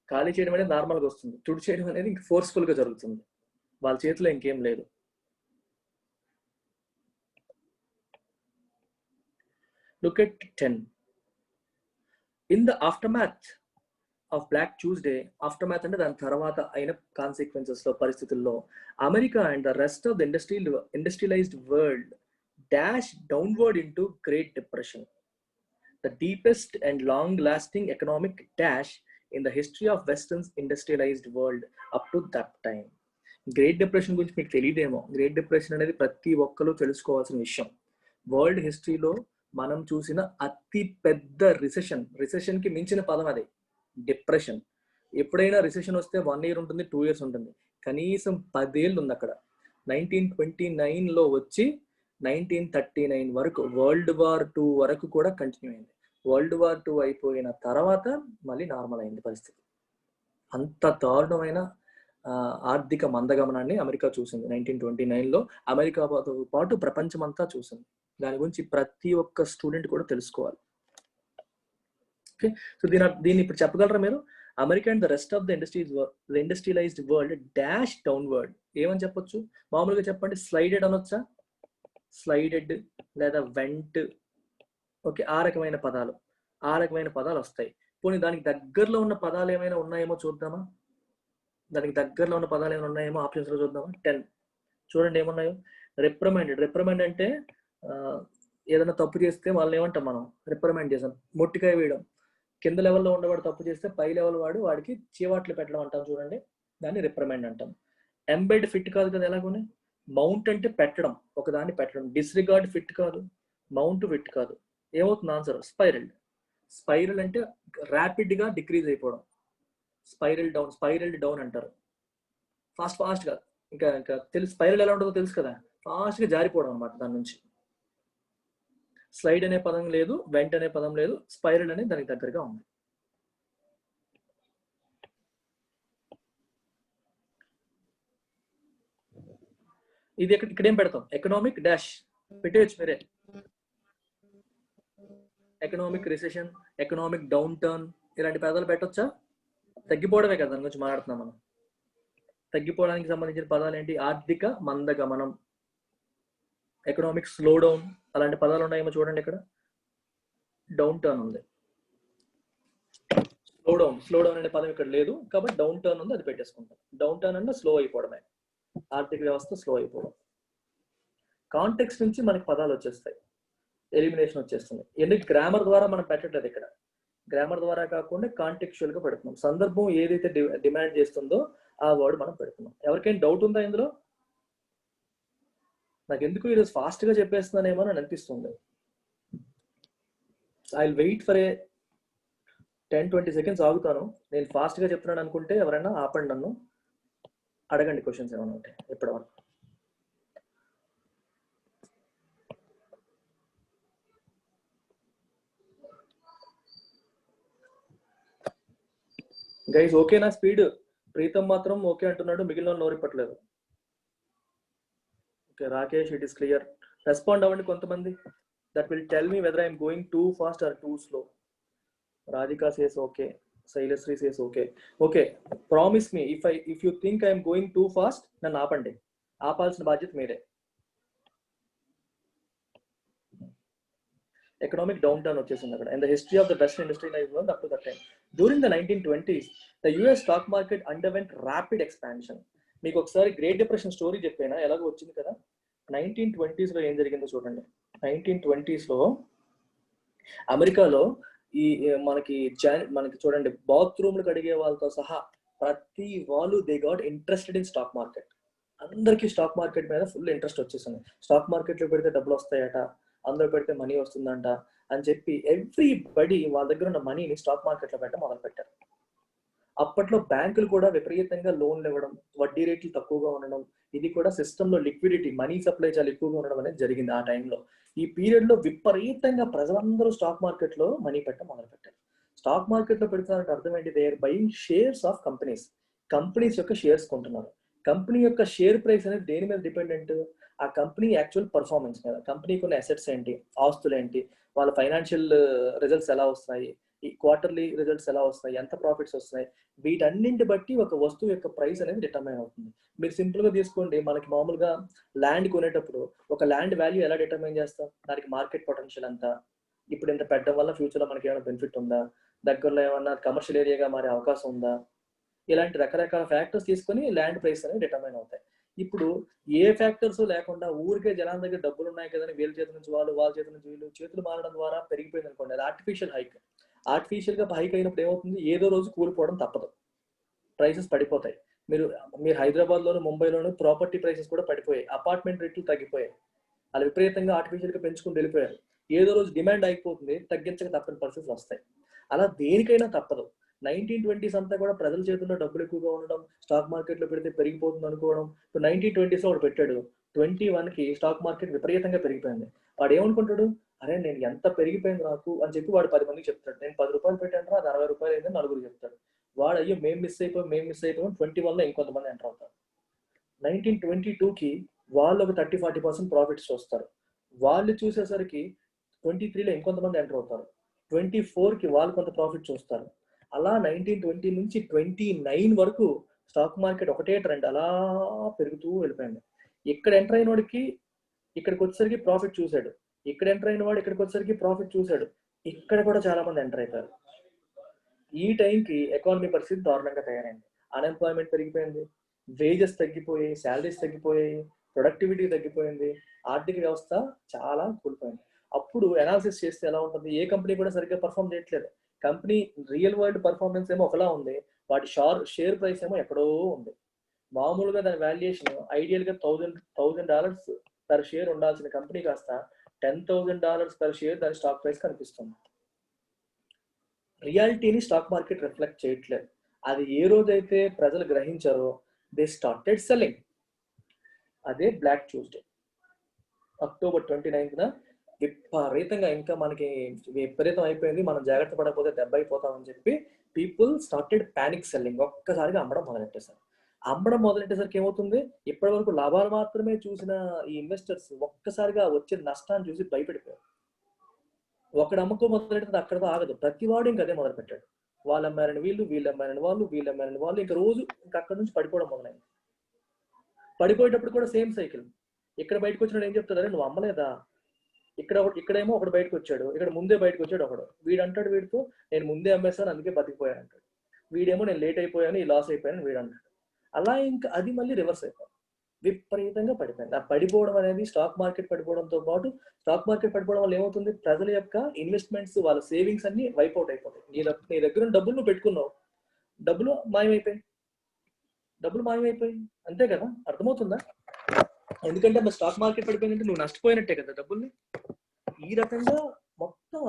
ఖాళీ చేయడం అనేది నార్మల్గా వస్తుంది, తుడిచేయడం అనేది ఇంక ఫోర్స్ఫుల్ గా జరుగుతుంది, వాళ్ళ చేతిలో ఇంకేం లేదు. Look at 10. In the aftermath of Black Tuesday, aftermath అంటే దాని తర్వాత అయిన కాన్సిక్వెన్సెస్ లో, పరిస్థితుల్లో, America and the rest of the industrialised world dash downward into great depression, the deepest and long lasting economic dash in the history of western industrialised world up to that time. Great depression గురించి మీకు తెలియదేమో. Great depression అనేది ప్రతి ఒక్కరూ తెలుసుకోవాల్సిన విషయం. World హిస్టరీలో మనం చూసిన అతి పెద్ద రిసెషన్ కి మించిన పదం అది, డిప్రెషన్. ఎప్పుడైనా రిసెషన్ వస్తే 1 year ఉంటుంది, 2 years ఉంటుంది, కనీసం 10 ఏళ్ళు ఉంది అక్కడ. 1929లో వచ్చి 1939 వరకు, World War II వరకు కూడా కంటిన్యూ అయింది. World War II అయిపోయిన తర్వాత మళ్ళీ నార్మల్ అయింది పరిస్థితి. అంత దారుణమైన ఆర్థిక మందగమనాన్ని అమెరికా చూసింది 1929లో. అమెరికాతో పాటు ప్రపంచమంతా చూసింది. దాని గురించి ప్రతి ఒక్క స్టూడెంట్ కూడా తెలుసుకోవాలి. ఓకే, సో దీన్ని ఇప్పుడు చెప్పగలరా మీరు? America and the rest of the industrialised world dash downward. ఏమని చెప్పొచ్చు? మామూలుగా చెప్పండి, స్లైడెడ్ అనొచ్చా? స్లైడెడ్ లేదా వెంట్. ఓకే, ఆ రకమైన పదాలు వస్తాయి. పోనీ దానికి దగ్గరలో ఉన్న పదాలు ఏమైనా ఉన్నాయేమో చూద్దామా? దానికి దగ్గరలో ఉన్న పదాలు ఏమైనా ఉన్నాయేమో ఆప్షన్స్ లో చూద్దామా? 10 చూడండి ఏమున్నాయో. రిప్రమెండ్ అంటే ఏదైనా తప్పు చేస్తే వాళ్ళని ఏమంటాం మనం? రిప్రమెండ్ చేసాం. మొట్టికాయ వేయడం. కింద లెవెల్లో ఉండేవాడు తప్పు చేస్తే పై లెవెల్ వాడికి చీవాట్లు పెట్టడం అంటాం చూడండి, దాన్ని రిప్రమెండ్ అంటాం. ఎంబెడ్ ఫిట్ కాదు కదా ఎలాగోనే. మౌంట్ అంటే పెట్టడం, ఒకదాన్ని పెట్టడం. డిస్రిగార్డ్ ఫిట్ కాదు, మౌంట్ ఫిట్ కాదు. ఏమవుతుంది ఆన్సర్? స్పైరల్ అంటే ర్యాపిడ్ గా డిక్రీజ్ అయిపోవడం, స్పైరల్డ్ డౌన్ అంటారు. ఫాస్ట్ గా, ఇంకా తెలుసు స్పైరల్ ఎలా ఉంటుందో తెలుసు కదా, ఫాస్ట్ గా జారిపోవడం అనమాట దాని నుంచి. స్లైడ్ అనే పదం లేదు, వెంట్ అనే పదం లేదు, స్పైరల్ అనేది దానికి దగ్గరగా ఉంది. ఇది ఇక్కడేం పెడతాం? ఎకనామిక్ డాష్ పెట్టేయచ్చు మీరే. Economic recession, economic down turn, ఇలాంటి పదాలు పెట్టొచ్చా? తగ్గిపోవడమే కదా దాని గురించి మాట్లాడుతున్నాం మనం. తగ్గిపోవడానికి సంబంధించిన పదాలు ఏంటి? ఆర్థిక మందగమనం, ఎకనామిక్ స్లో డౌన్, అలాంటి పదాలు ఉన్నాయేమో చూడండి. ఇక్కడ డౌన్ టర్న్ ఉంది, స్లో డౌన్ అనే పదం ఇక్కడ లేదు కాబట్టి డౌన్ టర్న్ ఉంది, అది పెట్టేసుకుంటాం. డౌన్ టర్న్ అంటే స్లో అయిపోవడమే, ఆర్థిక వ్యవస్థ స్లో అయిపోవడం. కాంటెక్స్ట్ నుంచి మనకి పదాలు వచ్చేస్తాయి, ఎలిమినేషన్ వచ్చేస్తుంది. ఎందుకు? గ్రామర్ ద్వారా మనం పెట్టట్లేదు ఇక్కడ. గ్రామర్ ద్వారా కాకుండా కాంటెక్చువల్ గా పెడుతున్నాం. సందర్భం ఏదైతే డిమాండ్ చేస్తుందో ఆ వర్డ్ మనం పెడుతున్నాం. ఎవరికైనా డౌట్ ఉందా ఇందులో? నాకు ఎందుకు ఈరోజు ఫాస్ట్గా చెప్పేస్తున్నానేమో అని అనిపిస్తుంది. I wait for a 10-20 seconds ఆగుతాను. నేను ఫాస్ట్గా చెప్తున్నాను అనుకుంటే ఎవరైనా ఆపండి, నన్ను అడగండి క్వశ్చన్స్ ఏమైనా ఉంటాయి ఇప్పటి వరకు. గైస్ ఓకేనా స్పీడ్? ప్రీతం మాత్రం ఓకే అంటున్నాడు, మిగిలిన వాళ్ళు నోరిప్పట్లేదు. Okay Rakesh, it is clear. Respond అవ్వండి కొంతమంది. That will tell me whether I'm going too fast or too slow. Radhika says okay, Shailashri says okay. Okay, promise me if you think I'm going too fast నన్ను ఆపండి. ఆపాల్సిన బాధ్యత మీరే. Economic down turn వచ్చేసింది అక్కడ. And the history of the best industry up to that time. During the 1920s the US stock market underwent rapid expansion. మీకు ఒకసారి great depression story చెప్పైనా ఎలాగో వచ్చింది కదా. 1920s లో ఏం జరిగిందో చూడండి. 1920s లో అమెరికాలో ఈ మనకి చూడండి, బాత్రూమ్లు కడిగే వాళ్ళతో సహా ప్రతి వాళ్ళు they got interested in stock market. అందరికీ స్టాక్ మార్కెట్ మీద ఫుల్ ఇంట్రెస్ట్ వచ్చేసింది. స్టాక్ మార్కెట్ లో పెడితే డబ్బులు వస్తాయట, అందులో పెడితే మనీ వస్తుందంట అని చెప్పి ఎవ్రీబడి వాళ్ళ దగ్గర ఉన్న మనీని స్టాక్ మార్కెట్ లో పెట్టడం మొదలు పెట్టారు. అప్పట్లో బ్యాంకులు కూడా విపరీతంగా లోన్లు ఇవ్వడం, వడ్డీ రేట్లు తక్కువగా ఉండడం, ఇది కూడా సిస్టమ్ లో లిక్విడిటీ, మనీ సప్లై చాలా ఎక్కువగా ఉండడం అనేది జరిగింది ఆ టైంలో. ఈ పీరియడ్ లో విపరీతంగా ప్రజలందరూ స్టాక్ మార్కెట్ లో మనీ పెట్టడం మొదలు పెట్టారు. స్టాక్ మార్కెట్ లో పెడుతున్నారంటే అర్థం ఏంటి? They are buying shares of companies. Companies యొక్క షేర్స్ కొంటున్నారు. కంపెనీ యొక్క షేర్ ప్రైస్ అనేది దేని మీద డిపెండెంట్? ఆ కంపెనీ యాక్చువల్ పర్ఫార్మెన్స్ మీద. కంపెనీకి ఉన్న అసెట్స్ ఏంటి, ఆస్తులు ఏంటి, వాళ్ళ ఫైనాన్షియల్ రిజల్ట్స్ ఎలా వస్తాయి, ఈ క్వార్టర్లీ రిజల్ట్స్ ఎలా వస్తాయి, ఎంత ప్రాఫిట్స్ వస్తాయి, వీటన్నింటి బట్టి ఒక వస్తువు యొక్క ప్రైస్ అనేది డిటర్మైన్ అవుతుంది. మీరు సింపుల్ గా తీసుకోండి, మనకి మామూలుగా ల్యాండ్ కొనేటప్పుడు ఒక ల్యాండ్ వాల్యూ ఎలా డిటర్మైన్ చేస్తాం? దానికి మార్కెట్ పొటెన్షియల్ ఎంత, ఇప్పుడు ఇంత పెట్టడం వల్ల ఫ్యూచర్ లో మనకి ఏమైనా బెనిఫిట్ ఉందా, దగ్గరలో ఏమన్నా కమర్షియల్ ఏరియాగా మారే అవకాశం ఉందా, ఇలాంటి రకరకాల ఫ్యాక్టర్స్ తీసుకొని ల్యాండ్ ప్రైస్ అనేది డిటర్మైన్ అవుతాయి. ఇప్పుడు ఏ ఫ్యాక్టర్స్ లేకుండా ఊరికే జనాల దగ్గర డబ్బులు ఉన్నాయి కదా వీళ్ళ చేతి నుంచి వాళ్ళు, వాళ్ళ చేతి నుంచి వీళ్ళు చేతులు మారడం ద్వారా పెరిగిపోయింది అనుకోండి, అది ఆర్టిఫిషియల్ హైక్. ఆర్టిఫిషియల్ గా హైక్ అయినప్పుడు ఏమవుతుంది? ఏదో రోజు కూలిపోవడం తప్పదు, ప్రైసెస్ పడిపోతాయి. మీరు హైదరాబాద్ లోను, ముంబైలోను ప్రాపర్టీ ప్రైసెస్ కూడా పడిపోయాయి, అపార్ట్మెంట్ రేట్లు తగ్గిపోయాయి. అలా విపరీతంగా ఆర్టిఫిషియల్ గా పెంచుకుంటూ వెళ్ళిపోయారు. ఏదో రోజు డిమాండ్ అయిపోతుంది, తగ్గించక తప్పని పరిస్థితులు వస్తాయి. అలా దేనికైనా తప్పదు. 1920s అంతా కూడా ప్రజల చేతుల్లో డబ్బులు ఎక్కువగా ఉండడం, స్టాక్ మార్కెట్ లో పెడితే పెరిగిపోతుంది అనుకోవడం. ఇప్పుడు 1920s లో ఒకటి పెట్టాడు, 21కి స్టాక్ మార్కెట్ విపరీతంగా పెరిగిపోయింది. వాడు ఏమనుకుంటాడు? అరే నేను ఎంత పెరిగిపోయింది నాకు అని చెప్పి వాడు 10 మందికి చెప్తాడు. నేను 10 రూపాయలు పెట్టాను, అది 60 రూపాయలు అయిందని నలుగురు చెప్తాడు. వాడు అయ్యో మేము మిస్ అయిపోయాం 21 లో ఇంకొంతమంది ఎంటర్ అవుతారు. 1922కి వాళ్ళు ఒక 30-40% ప్రాఫిట్స్ వస్తారు. వాళ్ళు చూసేసరికి 23లో ఇంకొంతమంది ఎంటర్ అవుతారు. 24కి వాళ్ళు కొంత ప్రాఫిట్ చూస్తారు. అలా 1920 నుంచి 29 వరకు స్టాక్ మార్కెట్ ఒకటే ట్రెండ్ అలా పెరుగుతూ వెళ్ళిపోయింది. ఇక్కడ ఎంటర్ అయిన వాడికి ఇక్కడికి వచ్చేసరికి ప్రాఫిట్ చూశాడు, ఇక్కడ ఎంటర్ అయిన వాడు ఇక్కడికి వచ్చేసరికి ప్రాఫిట్ చూశాడు, ఇక్కడ కూడా చాలా మంది ఎంటర్ అయిపోయారు. ఈ టైంకి ఎకానమీ పరిస్థితి దారుణంగా తయారైంది. అన్ఎంప్లాయ్మెంట్ పెరిగిపోయింది, వేజెస్ తగ్గిపోయాయి, శాలరీస్ తగ్గిపోయాయి, ప్రొడక్టివిటీ తగ్గిపోయింది, ఆర్థిక వ్యవస్థ చాలా కూలిపోయింది. అప్పుడు అనాలిసిస్ చేస్తే ఎలా ఉంటుంది? ఏ కంపెనీ కూడా సరిగ్గా పర్ఫామ్ చేయట్లేదు. కంపెనీ రియల్ వరల్డ్ పర్ఫార్మెన్స్ ఏమో ఒకలా ఉంది, వాటి షేర్ ప్రైస్ ఏమో ఎక్కడో ఉంది. మామూలుగా దాని వాల్యుయేషన్ ఐడియల్ గా $1,000 పర్ షేర్ ఉండాల్సిన కంపెనీ కాస్త $10,000 పర్ షేర్ దాని స్టాక్ ప్రైస్ కనిపిస్తుంది. రియాలిటీని స్టాక్ మార్కెట్ రిఫ్లెక్ట్ చేయట్లేదు. అది ఏ రోజైతే ప్రజలు గ్రహించారో దే స్టార్టెడ్ సెల్లింగ్. అదే బ్లాక్ ట్యూస్డే. October 29న విపరీతంగా ఇంకా మనకి విపరీతం అయిపోయింది, మనం జాగ్రత్త పడకపోతే దెబ్బ అయిపోతామని చెప్పి పీపుల్ స్టార్టెడ్ పానిక్ సెల్లింగ్. ఒక్కసారిగా అమ్మడం మొదలెట్టేశారు. అమ్మడం మొదలెట్టేసరికి ఏమవుతుంది? ఇప్పటి వరకు లాభాలు మాత్రమే చూసిన ఈ ఇన్వెస్టర్స్ ఒక్కసారిగా వచ్చే నష్టాన్ని చూసి భయపడిపోయారు. ఒకడు అమ్మకం మొదలెడితే అక్కడతో ఆగదు, ప్రతివాడు ఇంకా అదే మొదలు పెట్టాడు. వాళ్ళు అమ్మారని వీళ్ళు, వీళ్ళు అమ్మారని వాళ్ళు, వీళ్ళు అమ్మారని వాళ్ళు, ఇంకా రోజు ఇంకా అక్కడ నుంచి పడిపోవడం మొదలైంది. పడిపోయేటప్పుడు కూడా సేమ్ సైకిల్. ఇక్కడ బయటకు వచ్చినాడు ఏం చెప్తాడు? నువ్వు అమ్మలేదా? ఇక్కడేమో ఒకడు బయటకు వచ్చాడు, ఇక్కడ ముందే బయటకు వచ్చాడు ఒకడు. వీడు అంటాడు వీడితో, నేను ముందే అమ్మేస్తాను అందుకే బతికిపోయాను అంటాడు. వీడేమో నేను లేట్ అయిపోయాను, ఈ లాస్ అయిపోయాను వీడు అంటాడు. అలా ఇంకా అది మళ్ళీ రివర్స్ అయిపోయింది, విపరీతంగా పడిపోయింది. ఆ పడిపోవడం అనేది స్టాక్ మార్కెట్ పడిపోవడంతో పాటు, స్టాక్ మార్కెట్ పడిపోవడం వల్ల ఏమవుతుంది? ప్రజల యొక్క ఇన్వెస్ట్మెంట్స్, వాళ్ళ సేవింగ్స్ అన్ని వైప్అవుట్ అయిపోతాయి. నీ దగ్గర డబ్బులు నువ్వు పెట్టుకున్నావు, డబ్బులు మాయమైపోయి అంతే కదా, అర్థమవుతుందా? ఎందుకంటే మన స్టాక్ మార్కెట్ పడిపోయిందంటే నువ్వు నష్టపోయినట్టే కదా డబ్బుల్ని. ఈ రకంగా మొత్తం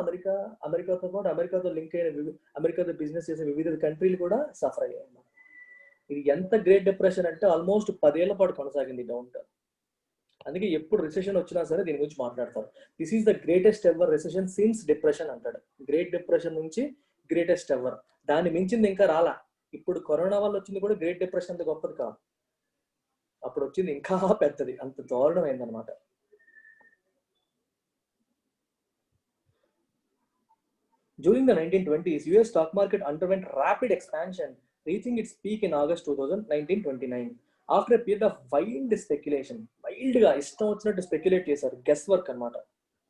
అమెరికాతో పాటు అమెరికాతో లింక్ అయిన అమెరికాతో బిజినెస్ చేసే వివిధ కంట్రీలు కూడా సఫర్ అయ్యాయి. ఇది ఎంత గ్రేట్ డిప్రెషన్ అంటే ఆల్మోస్ట్ 10 ఏళ్ల పాటు కొనసాగింది డౌన్ టర్న్. అందుకే ఎప్పుడు రిసెషన్ వచ్చినా సరే దీని గురించి మాట్లాడతారు. This is the greatest ever recession since depression అంటాడు. గ్రేట్ డిప్రెషన్ నుంచి గ్రేటెస్ట్ ఎవర్, దాన్ని మించింది ఇంకా రాలా. ఇప్పుడు కరోనా వల్ల వచ్చింది కూడా గ్రేట్ డిప్రెషన్ అంత గొప్పది కాదు, అప్పుడు వచ్చింది ఇంకా పెద్దది, అంత దారుణమైందనమాట. During the 1920s, US stock market underwent rapid expansion, reaching its peak in August 1929. After a period of wild speculation, వైల్డ్గా ఇష్టం వచ్చినట్టు స్పెక్యులేట్ చేశారు, గెస్ వర్క్ అనమాట.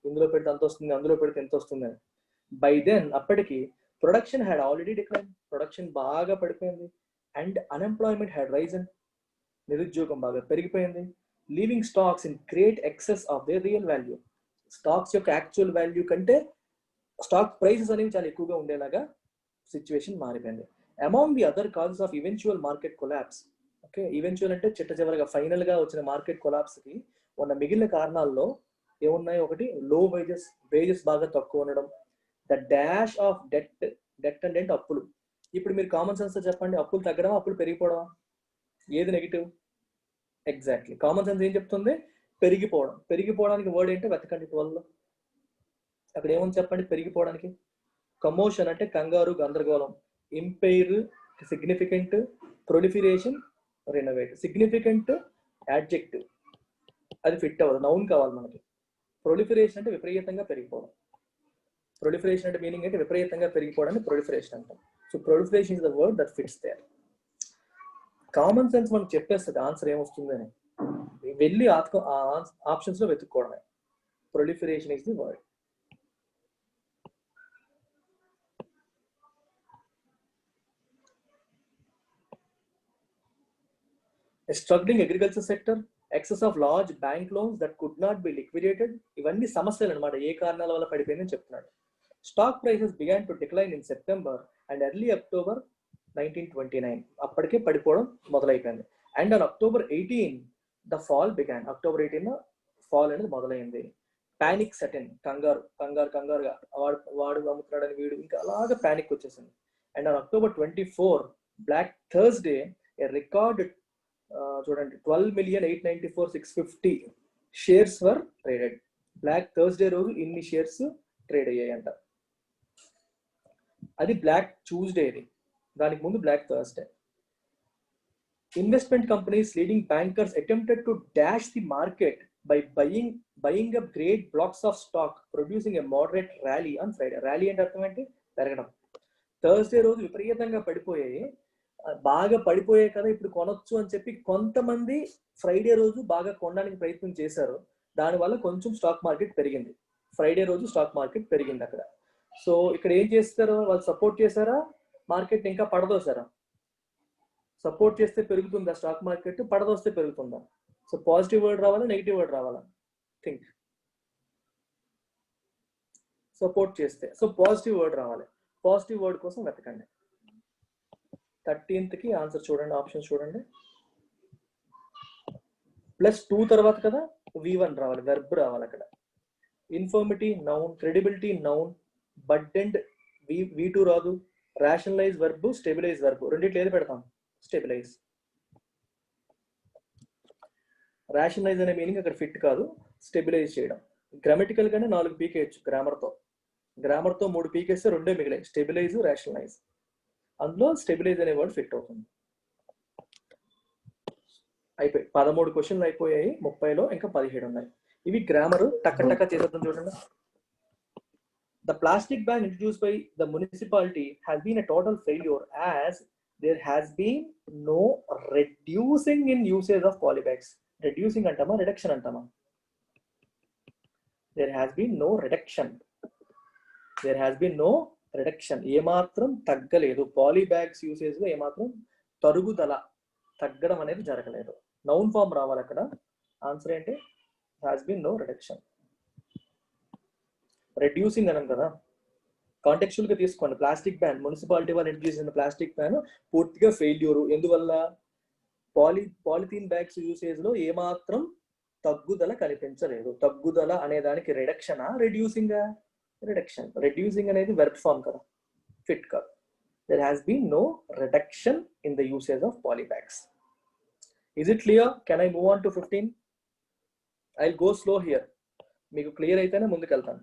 ఇందులో పెడితే అంత వస్తుంది, అందులో పెడితే ఎంత వస్తుంది అని. బై దెన్ అప్పటికి production had already decline, production బాగా పడిపోయింది. అండ్ అన్ఎంప్లాయ్మెంట్ హ్యాడ్ రైజన్, నిరుద్యోగం బాగా పెరిగిపోయింది. Leaving stocks in great excess of their real value, stocks యొక్క యాక్చువల్ వాల్యూ కంటే స్టాక్ ప్రైసెస్ అనేవి చాలా ఎక్కువగా ఉండేలాగా సిచ్యువేషన్ మారిపోయింది. Among the other causes of eventual market collapse, okay, eventual అంటే చిట్ట చివరిగా ఫైనల్ గా వచ్చిన మార్కెట్ కొలాప్స్ కి ఉన్న మిగిలిన కారణాల్లో ఏమున్నాయి? ఒకటి లో వేజెస్ బాగా తక్కువ ఉండడం, ద డాష్ ఆఫ్ డెట్ అంటే అప్పులు. ఇప్పుడు మీరు కామన్ సెన్స్ తో చెప్పండి, అప్పులు తగ్గడం అప్పులు పెరిగిపోవడం, ఏది నెగిటివ్? ఎగ్జాక్ట్లీ, కామన్ సెన్స్ ఏం చెప్తుంది? పెరిగిపోవడం. పెరిగిపోవడానికి వర్డ్ ఏంటో వెతకండి 12లో. అక్కడ ఏముంది చెప్పండి పెరిగిపోవడానికి? కమోషన్ అంటే కంగారు, గందరగోళం. Impair significant, proliferation renovate. Significant adjective, అది ఫిట్ అవ్వదు, నౌన్ కావాలి మనకి. ప్రొలిఫిరేషన్ అంటే విపరీతంగా పెరిగిపోవడం. ప్రొలిఫిరేషన్ అంటే మీనింగ్ అంటే విపరీతంగా పెరిగిపోవడానికి ప్రొలిఫిరేషన్ అంటాం. So proliferation is the word that fits there. Common sense మనకు చెప్పేస్తుంది ఆన్సర్ ఏమొస్తుంది అని, వెళ్ళి ఆప్షన్స్ లో వెతుక్కోవడమే. Proliferation is the word. A struggling agriculture sector, excess of large bank loans that could not be liquidated, ఇవన్నీ సమస్యలు అనమాట. ఏ కారణాల వల్ల పడిపోయిందని చెప్తున్నాడు. Stock prices began to decline in September and early October 1929, అప్పటికే పడిపోవడం మొదలైపోయింది. And on October 18 the fall began, October 18 fall అనేది మొదలైంది. పానిక్ సెటిన్, కంగారుగా వాడు అమ్ముతున్నాడని వీడు, ఇంకా అలాగా పానిక్ వచ్చేసింది. And on October 24 black Thursday a record చూడండి 12,894,650 shares were traded. Black Thursday రోజు ఇన్ని షేర్స్ ట్రేడ్ అయ్యాయంట. అది బ్లాక్ ట్యూస్డే, దానికి ముందు black Thursday. Investment companies leading bankers attempted to dash the market by buying up great blocks of stock, producing a moderate rally on Friday. Rally అంటే అర్థం ఏంటి? పెరగడం. Thursday రోజు విపరీతంగా పడిపోయాయి, బాగా పడిపోయాయి కదా ఇప్పుడు కొనొచ్చు అని చెప్పి కొంతమంది ఫ్రైడే రోజు బాగా కొనడానికి ప్రయత్నం చేశారు. దానివల్ల కొంచెం స్టాక్ మార్కెట్ పెరిగింది. ఫ్రైడే రోజు స్టాక్ మార్కెట్ పెరిగింది అక్కడ. సో ఇక్కడ ఏం చేస్తారు వాళ్ళు? సపోర్ట్ చేశారా మార్కెట్, ఇంకా పడదోసారా? సపోర్ట్ చేస్తే పెరుగుతుందా స్టాక్ మార్కెట్, పడదోస్తే పెరుగుతుందా? సో పాజిటివ్ వర్డ్ రావాలా, నెగిటివ్ వర్డ్ రావాలా? థింక్. సపోర్ట్ చేస్తే, సో పాజిటివ్ వర్డ్ రావాలి. పాజిటివ్ వర్డ్ కోసం వెతకండి. 13th కి ఆన్సర్ చూడండి, ఆప్షన్ చూడండి. +2 తర్వాత కదా V1 రావాలి, వెర్బ్ రావాలి అక్కడ. Infirmity noun, credibility noun, burdened V2 రాదు. రేషనలైజ్ వెర్బ్, స్టెబిలైజ్ వెర్బ్, రెండిట్లో ఏది పెడతాం? స్టెబిలైజ్. రేషనలైజ్ అనే మీనింగ్ అక్కడ ఫిట్ కాదు, స్టెబిలైజ్ చేయడం. గ్రామటికల్ గానే 4 పీకేయచ్చు, గ్రామర్తో 3 పీకేస్తే 2 మిగిలాయి, స్టెబిలైజ్, రేషనలైజ్. అందులో స్టెబిలైజ్ అనే వర్డ్ ఫిట్ అవుతుంది. అయిపోయి 13 క్వశ్చన్లు అయిపోయాయి, 30లో ఇంకా 17 ఉన్నాయి. ఇవి గ్రామర్ టక్క చేసేద్దాం చూడండి. The plastic ban introduced by the municipality has been a total failure as there has been no reducing in usage of polybags. Reducing antama, reduction antama? There has been no reduction. There has been no reduction. ఏమాత్రం తగ్గలేదు. పాలీబ్యాగ్స్ usage లో ఏమాత్రం తరుగుదల, తగ్గడం అనేది జరగలేదు. Noun form రావాలి అక్కడ. ఆన్సర్ ఏంటి? Has been no reduction. Reducing అనం కదా, కాంటెక్చువల్ గా తీసుకోండి. ప్లాస్టిక్ బ్యాన్, మున్సిపాలిటీ వాళ్ళు ఇంట్రడ్యూస్ చేసిన ప్లాస్టిక్ బ్యాన్ పూర్తిగా ఫెయిల్యూర్. ఎందువల్ల? పాలిథీన్ బ్యాగ్స్ యూసేజ్ లో ఏమాత్రం తగ్గుదల కనిపించలేదు. తగ్గుదల అనే దానికి రిడక్షనా రెడ్యూసింగ్? రిడక్షన్. రెడ్యూసింగ్ అనేది వెర్బ్ ఫామ్ కదా, ఫిట్ కాదు. There has been no reduction in the usage of polybags. Is it clear? Can I move on to 15? I'll go slow here. మీకు క్లియర్ అయితేనే ముందుకు వెళ్తాను.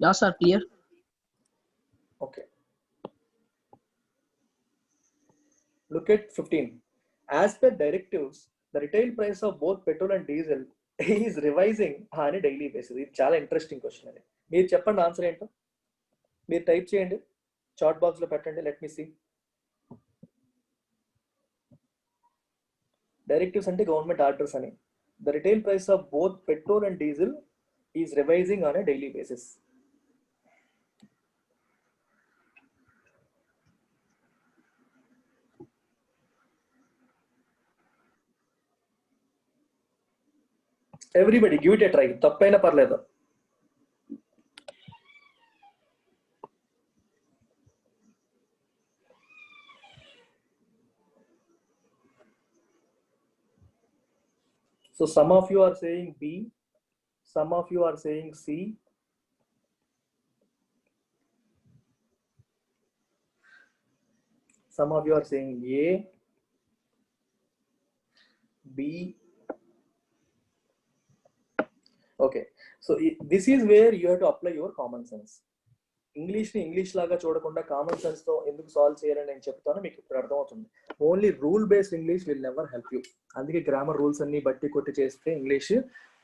Yeah sir, clear. Okay. Look at 15. As per directives, the retail price of both petrol and diesel is revising on a daily basis. ఇది చాలా interesting question అది. మీరు చెప్పండి answer ఏంటో. మీరు టైప్ చేయండి, చాట్ బాక్స్ లో పెట్టండి. Let me see. డైరెక్టివ్స్ అంటే గవర్నమెంట్ ఆర్డర్స్ అని. The retail price of both petrol and diesel is revising on a daily basis. Everybody give it a try. తప్పైనా పర్లేదు. So some of you are saying B, some of you are saying C, some of you are saying A, B. Okay, so this is where you have to apply your common sense. English ని English లాగా చూడకుండా common sense తో ఎందుకు solve చేయాలని నేను చెప్తాను, మీకు ఇప్పుడు అర్థమవుతుంది. Only rule based English will never help you. అందుకే గ్రామర్ రూల్స్ అన్ని బట్టి కొట్టి చేస్తే ఇంగ్లీష్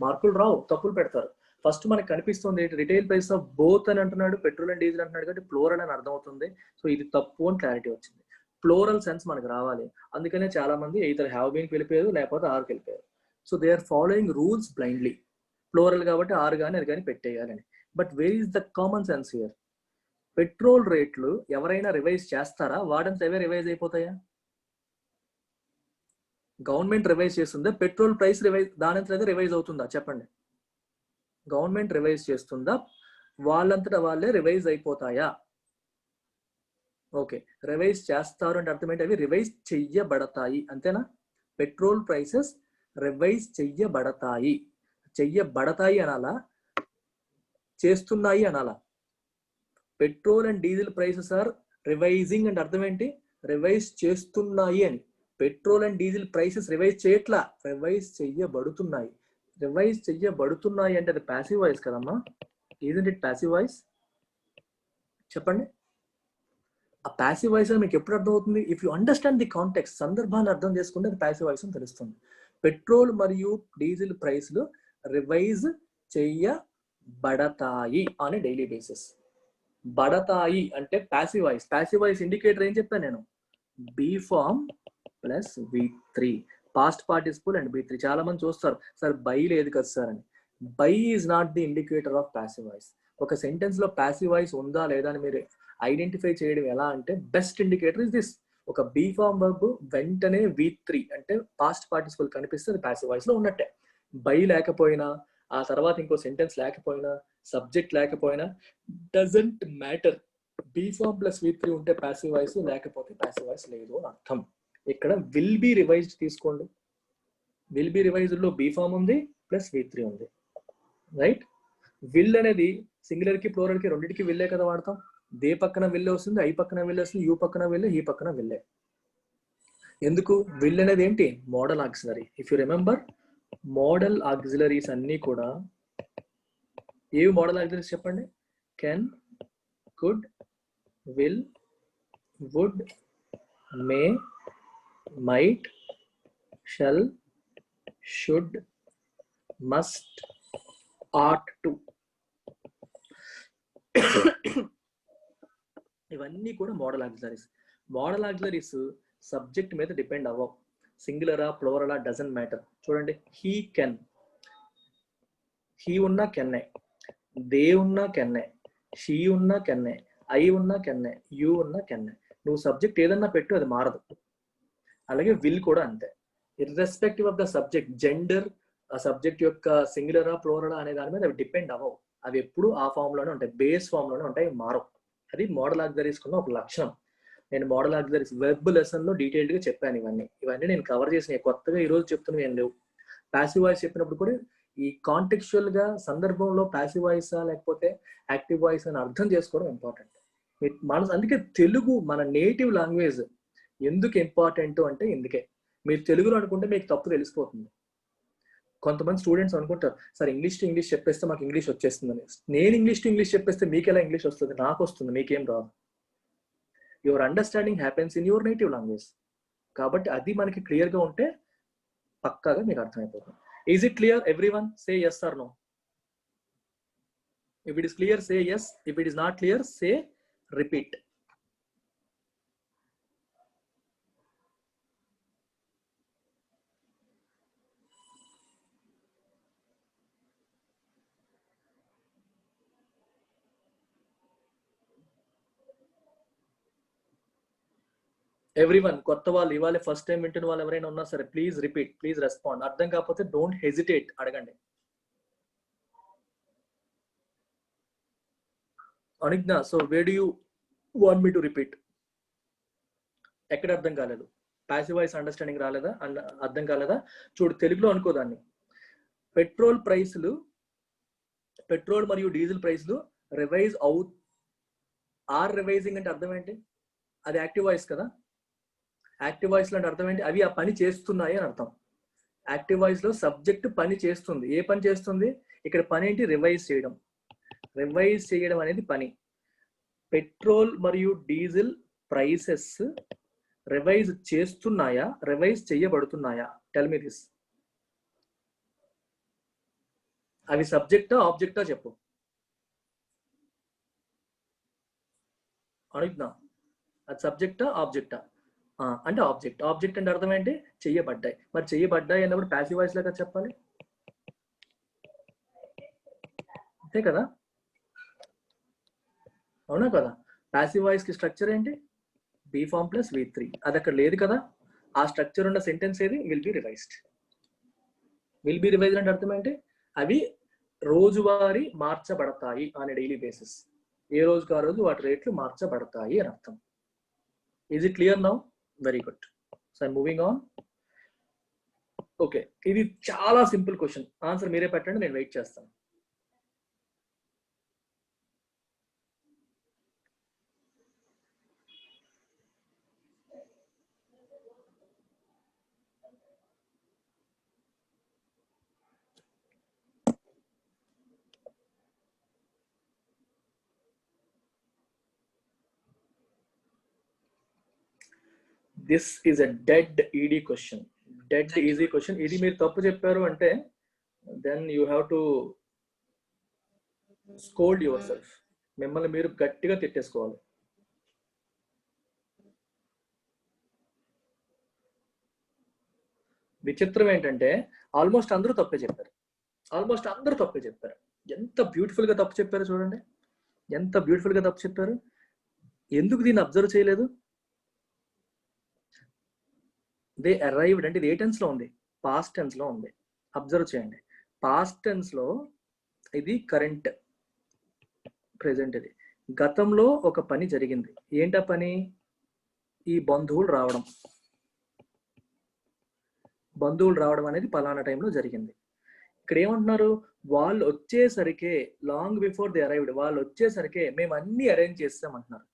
మార్కులు రావు, తప్పులు పెడతారు. ఫస్ట్ మనకు కనిపిస్తుంది రిటైల్ ప్రైస్ ఆఫ్ బోత్ అని అంటున్నాడు, పెట్రోల్ అండ్ డీజిల్ అంటున్నాడు కాబట్టి ప్లోరల్ అని అర్థమవుతుంది. సో ఇది తప్పు అని క్లారిటీ వచ్చింది. ప్లోరల్ సెన్స్ మనకు రావాలి. అందుకనే చాలా మంది ఇతర హ్యావ్ బీన్ వెళ్ళిపోయారు, లేకపోతే ఆర్కి వెళ్ళిపోయారు. So they are following rules blindly. Plural కాబట్టి ఆర్ కానీ అది కానీ పెట్టేయాలని. But where is the common sense here? Petrol రేట్లు ఎవరైనా రివైజ్ చేస్తారా? వాడంత అవే రివైజ్ అయిపోతాయా? గవర్నమెంట్ రివైజ్ చేస్తుందా? పెట్రోల్ ప్రైస్ రివైజ్ దానంతట రివైజ్ అవుతుందా? చెప్పండి. గవర్నమెంట్ రివైజ్ చేస్తుందా? వాళ్ళంతటా వాళ్ళే రివైజ్ అయిపోతాయా? ఓకే, రివైజ్ చేస్తారు అంటే అర్థం ఏంటి? అవి రివైజ్ చెయ్యబడతాయి, అంతేనా? పెట్రోల్ ప్రైసెస్ రివైజ్ చెయ్యబడతాయి. చెయ్యబడతాయి అనాలా, చేస్తున్నాయి అనాలా? Petrol and diesel prices are revising అంటే అర్థం ఏంటి? రివైజ్ చేస్తున్నాయి అని. Petrol and diesel prices revise చేయట్లా, రివైజ్ చెయ్యబడుతున్నాయి. రివైజ్ చెయ్యబడుతున్నాయి అంటే అది ప్యాసివ్ వాయిస్ కదమ్మా. Isn't it passive voice? చెప్పండి. ఆ ప్యాసివ్ వాయిస్ అని మీకు ఎప్పుడు అర్థం అవుతుంది? If you understand the context, సందర్భాన్ని అర్థం చేసుకుంటే అది ప్యాసివ్ వాయిస్ అని తెలుస్తుంది. పెట్రోల్ మరియు డీజిల్ ప్రైస్లు రివైజ్ చెయ్యబడతాయి ఆన్ ఏ డైలీ బేసిస్. బడతాయి అంటే passive voice. Passive voice indicator ఏం చెప్పాను నేను? Be form plus V3, past participle and B3. చాలా మంది చూస్తారు సార్ బై లేదు కదా సార్ అని. By is not the indicator of passive voice. ఒక సెంటెన్స్ లో ప్యాసివ్ వాయిస్ ఉందా లేదా అని మీరు ఐడెంటిఫై చేయడం ఎలా అంటే బెస్ట్ ఇండికేటర్ ఇస్ దిస్. ఒక బీ ఫార్మ్ వర్బ్ వెంటనే V3 అంటే పాస్ట్ పార్టిసిపుల్ కనిపిస్తే అది ప్యాసివ్ వాయిస్ లో ఉన్నట్టే. బై లేకపోయినా, ఆ తర్వాత ఇంకో సెంటెన్స్ లేకపోయినా, సబ్జెక్ట్ లేకపోయినా, doesn't matter. Be form plus V3 ఉంటే ప్యాసివ్ వాయిస్, లేకపోతే ప్యాసివ్ వాయిస్ లేదు అని అర్థం. ఇక్కడ విల్ బి రివైజ్డ్ తీసుకోండి. విల్ బి రివైజ్డ్ లో బీ ఫార్మ్ ఉంది ప్లస్ V3 ఉంది, రైట్? విల్ అనేది సింగులర్ కి ప్లూరల్ కి రెండింటికి విల్లే కదా వాడతాం. దే పక్కన విల్లే వస్తుంది, ఐ పక్కన విల్లే వస్తుంది, యూ పక్కన విల్లే, ఈ పక్కన విల్లే. ఎందుకు? విల్ అనేది ఏంటి? Modal auxiliary. If you remember, modal auxiliaries అన్ని కూడా ఏవి మోడల్ ఆక్సిలరీస్ చెప్పండి? Can, could, will, would, may, might, shall, should, must, ought to. ఇవన్నీ కూడా modal auxiliaries. Modal auxiliaries subject మీద డిపెండ్ అవ్వవు. సింగులరా ప్లూరలా డజంట్ మ్యాటర్. చూడండి, హీ కెన్, హీ ఉన్నా కెన్నే, దే ఉన్నా కెన్నే, షీ ఉన్నా కెన్నే, ఐ ఉన్నా కెన్నే, యూ ఉన్నా కెన్నే. నువ్వు సబ్జెక్ట్ ఏదన్నా పెట్టు, అది మారదు. అలాగే విల్ కూడా అంతే. Irrespective of the subject, gender, ఆ సబ్జెక్ట్ యొక్క సింగులరా ప్లూరలా అనే దాని మీద అవి డిపెండ్ అవ్వవు. అవి ఎప్పుడు ఆ ఫామ్ లోనే ఉంటాయి, బేస్ ఫామ్ లోనే ఉంటాయి, మారవు. అది మోడల్ ఆక్సిలరీస్ కున్న ఒక లక్షణం. నేను మోడల్ ఆక్సిలరీస్ వెబ్ లెసన్ లో డీటెయిల్డ్ గా చెప్పాను. ఇవన్నీ నేను కవర్ చేసిన, కొత్తగా ఈ రోజు చెప్తున్నవి ఏం లేవు. ప్యాసివ్ వాయిస్ చెప్పినప్పుడు కూడా ఈ కాంటెక్చువల్ గా సందర్భంలో ప్యాసివ్ వాయిసా లేకపోతే యాక్టివ్ వాయిస్ అని అర్థం చేసుకోవడం ఇంపార్టెంట్. అందుకే తెలుగు మన నేటివ్ లాంగ్వేజ్ ఎందుకు ఇంపార్టెంట్ అంటే ఇందుకే. మీరు తెలుగులో అనుకుంటే మీకు తప్పు తెలిసిపోతుంది. కొంతమంది స్టూడెంట్స్ అనుకుంటారు, సార్ ఇంగ్లీష్ టు ఇంగ్లీష్ చెప్పేస్తే మాకు ఇంగ్లీష్ వచ్చేస్తుందని. నేను ఇంగ్లీష్ టు ఇంగ్లీష్ చెప్పేస్తే మీకు ఎలా ఇంగ్లీష్ వస్తుంది? నాకు వస్తుంది, మీకేం రాదు. Your understanding happens in your native language. కాబట్టి అది మనకి క్లియర్గా ఉంటే పక్కాగా మీకు అర్థమైపోతుంది. Is it clear everyone? Say yes or no. If it is clear, say yes. If it is not clear, say repeat. Everyone, కొత్త వాళ్ళు ఇవాళ ఫస్ట్ టైం వింటున్న వాళ్ళు ఎవరైనా ఉన్నా సరే ప్లీజ్ రిపీట్, ప్లీజ్ రెస్పాండ్. అర్థం కాకపోతే డోంట్ హెజిటేట్, అడగండి. అనిజ్ఞ, so where do you want me to repeat? ఎక్కడ అర్థం కాలేదు? ప్యాసివ్ వాయిస్ అండర్స్టాండింగ్ రాలేదా? అర్థం కాలేదా? చూడు, తెలుగులో అనుకోదాన్ని. పెట్రోల్ మరియు డీజిల్ ప్రైస్లు రివైజ్ ఆర్ రివైజింగ్ అంటే అర్థం ఏంటి? అది యాక్టివ్ వాయిస్ కదా. యాక్టివ్ వాయిస్ లో అంటే అర్థం ఏంటి? అవి ఆ పని చేస్తున్నాయి అని అర్థం. యాక్టివ్ వాయిస్ లో సబ్జెక్ట్ పని చేస్తుంది. ఏ పని చేస్తుంది? ఇక్కడ పని ఏంటి? రివైజ్ చేయడం. రివైజ్ చేయడం అనేది పని. పెట్రోల్ మరియు డీజిల్ ప్రైసెస్ రివైజ్ చేస్తున్నాయా, రివైజ్ చేయబడుతున్నాయా? Tell me this. అవి సబ్జెక్టా ఆబ్జెక్టా చెప్పు. అడుగుతున్నా, అది సబ్జెక్టా ఆబ్జెక్టా? అంటే ఆబ్జెక్ట్. ఆబ్జెక్ట్ అంటే అర్థం ఏంటి? చెయ్యబడ్డాయి. మరి చెయ్యబడ్డాయి అన్నప్పుడు ప్యాసివ్ వాయిస్ లాగా చెప్పాలి, అంతే కదా? అవునా కదా? ప్యాసివ్ వాయిస్ కి స్ట్రక్చర్ ఏంటి? Be form plus V3. అది అక్కడ లేదు కదా. ఆ స్ట్రక్చర్ ఉన్న సెంటెన్స్ ఏది? Will be revised. Will be revised అంటే అర్థం ఏంటి? అవి రోజువారీ మార్చబడతాయి ఆన్ డైలీ బేసిస్. ఏ రోజుకు ఆ రోజు వాటి రేట్లు మార్చబడతాయి అని అర్థం. Is it clear now? Very good. So I'm moving on. Okay, ఇది చాలా సింపుల్ క్వశ్చన్. ఆన్సర్ మీరే పెట్టండి, నేను వెయిట్ చేస్తాను. This is a dead easy question, dead easy question. ఇది మీరు తప్పు చెప్పారు అంటే then you have to scold yourself. మిమ్మల్ని మీరు గట్టిగా తిట్టేసుకోవాలి. విచిత్రం ఏంటంటే ఆల్మోస్ట్ అందరూ తప్పే చెప్పారు. ఎంత బ్యూటిఫుల్ గా తప్పు చెప్పారు చూడండి, ఎంత బ్యూటిఫుల్ గా తప్పు చెప్పారు. ఎందుకు దీన్ని అబ్జర్వ్ చేయలేదు? దే అరైవ్డ్ అంటే ఇది ఏ టెన్స్ లో ఉంది? పాస్ట్ టెన్స్ లో ఉంది. అబ్జర్వ్ చేయండి, పాస్ట్ టెన్స్ లో ఇది కరెంట్, ప్రెజెంట్. ఇది గతంలో ఒక పని జరిగింది. ఏంటా పని? ఈ బంధువులు రావడం అనేది పలానా టైంలో జరిగింది. ఇక్కడ ఏమంటున్నారు? వాళ్ళు వచ్చేసరికే, లాంగ్ బిఫోర్ దే అరైవ్డ్, వాళ్ళు వచ్చేసరికే మేము అన్ని అరేంజ్ చేస్తాం అంటున్నారు.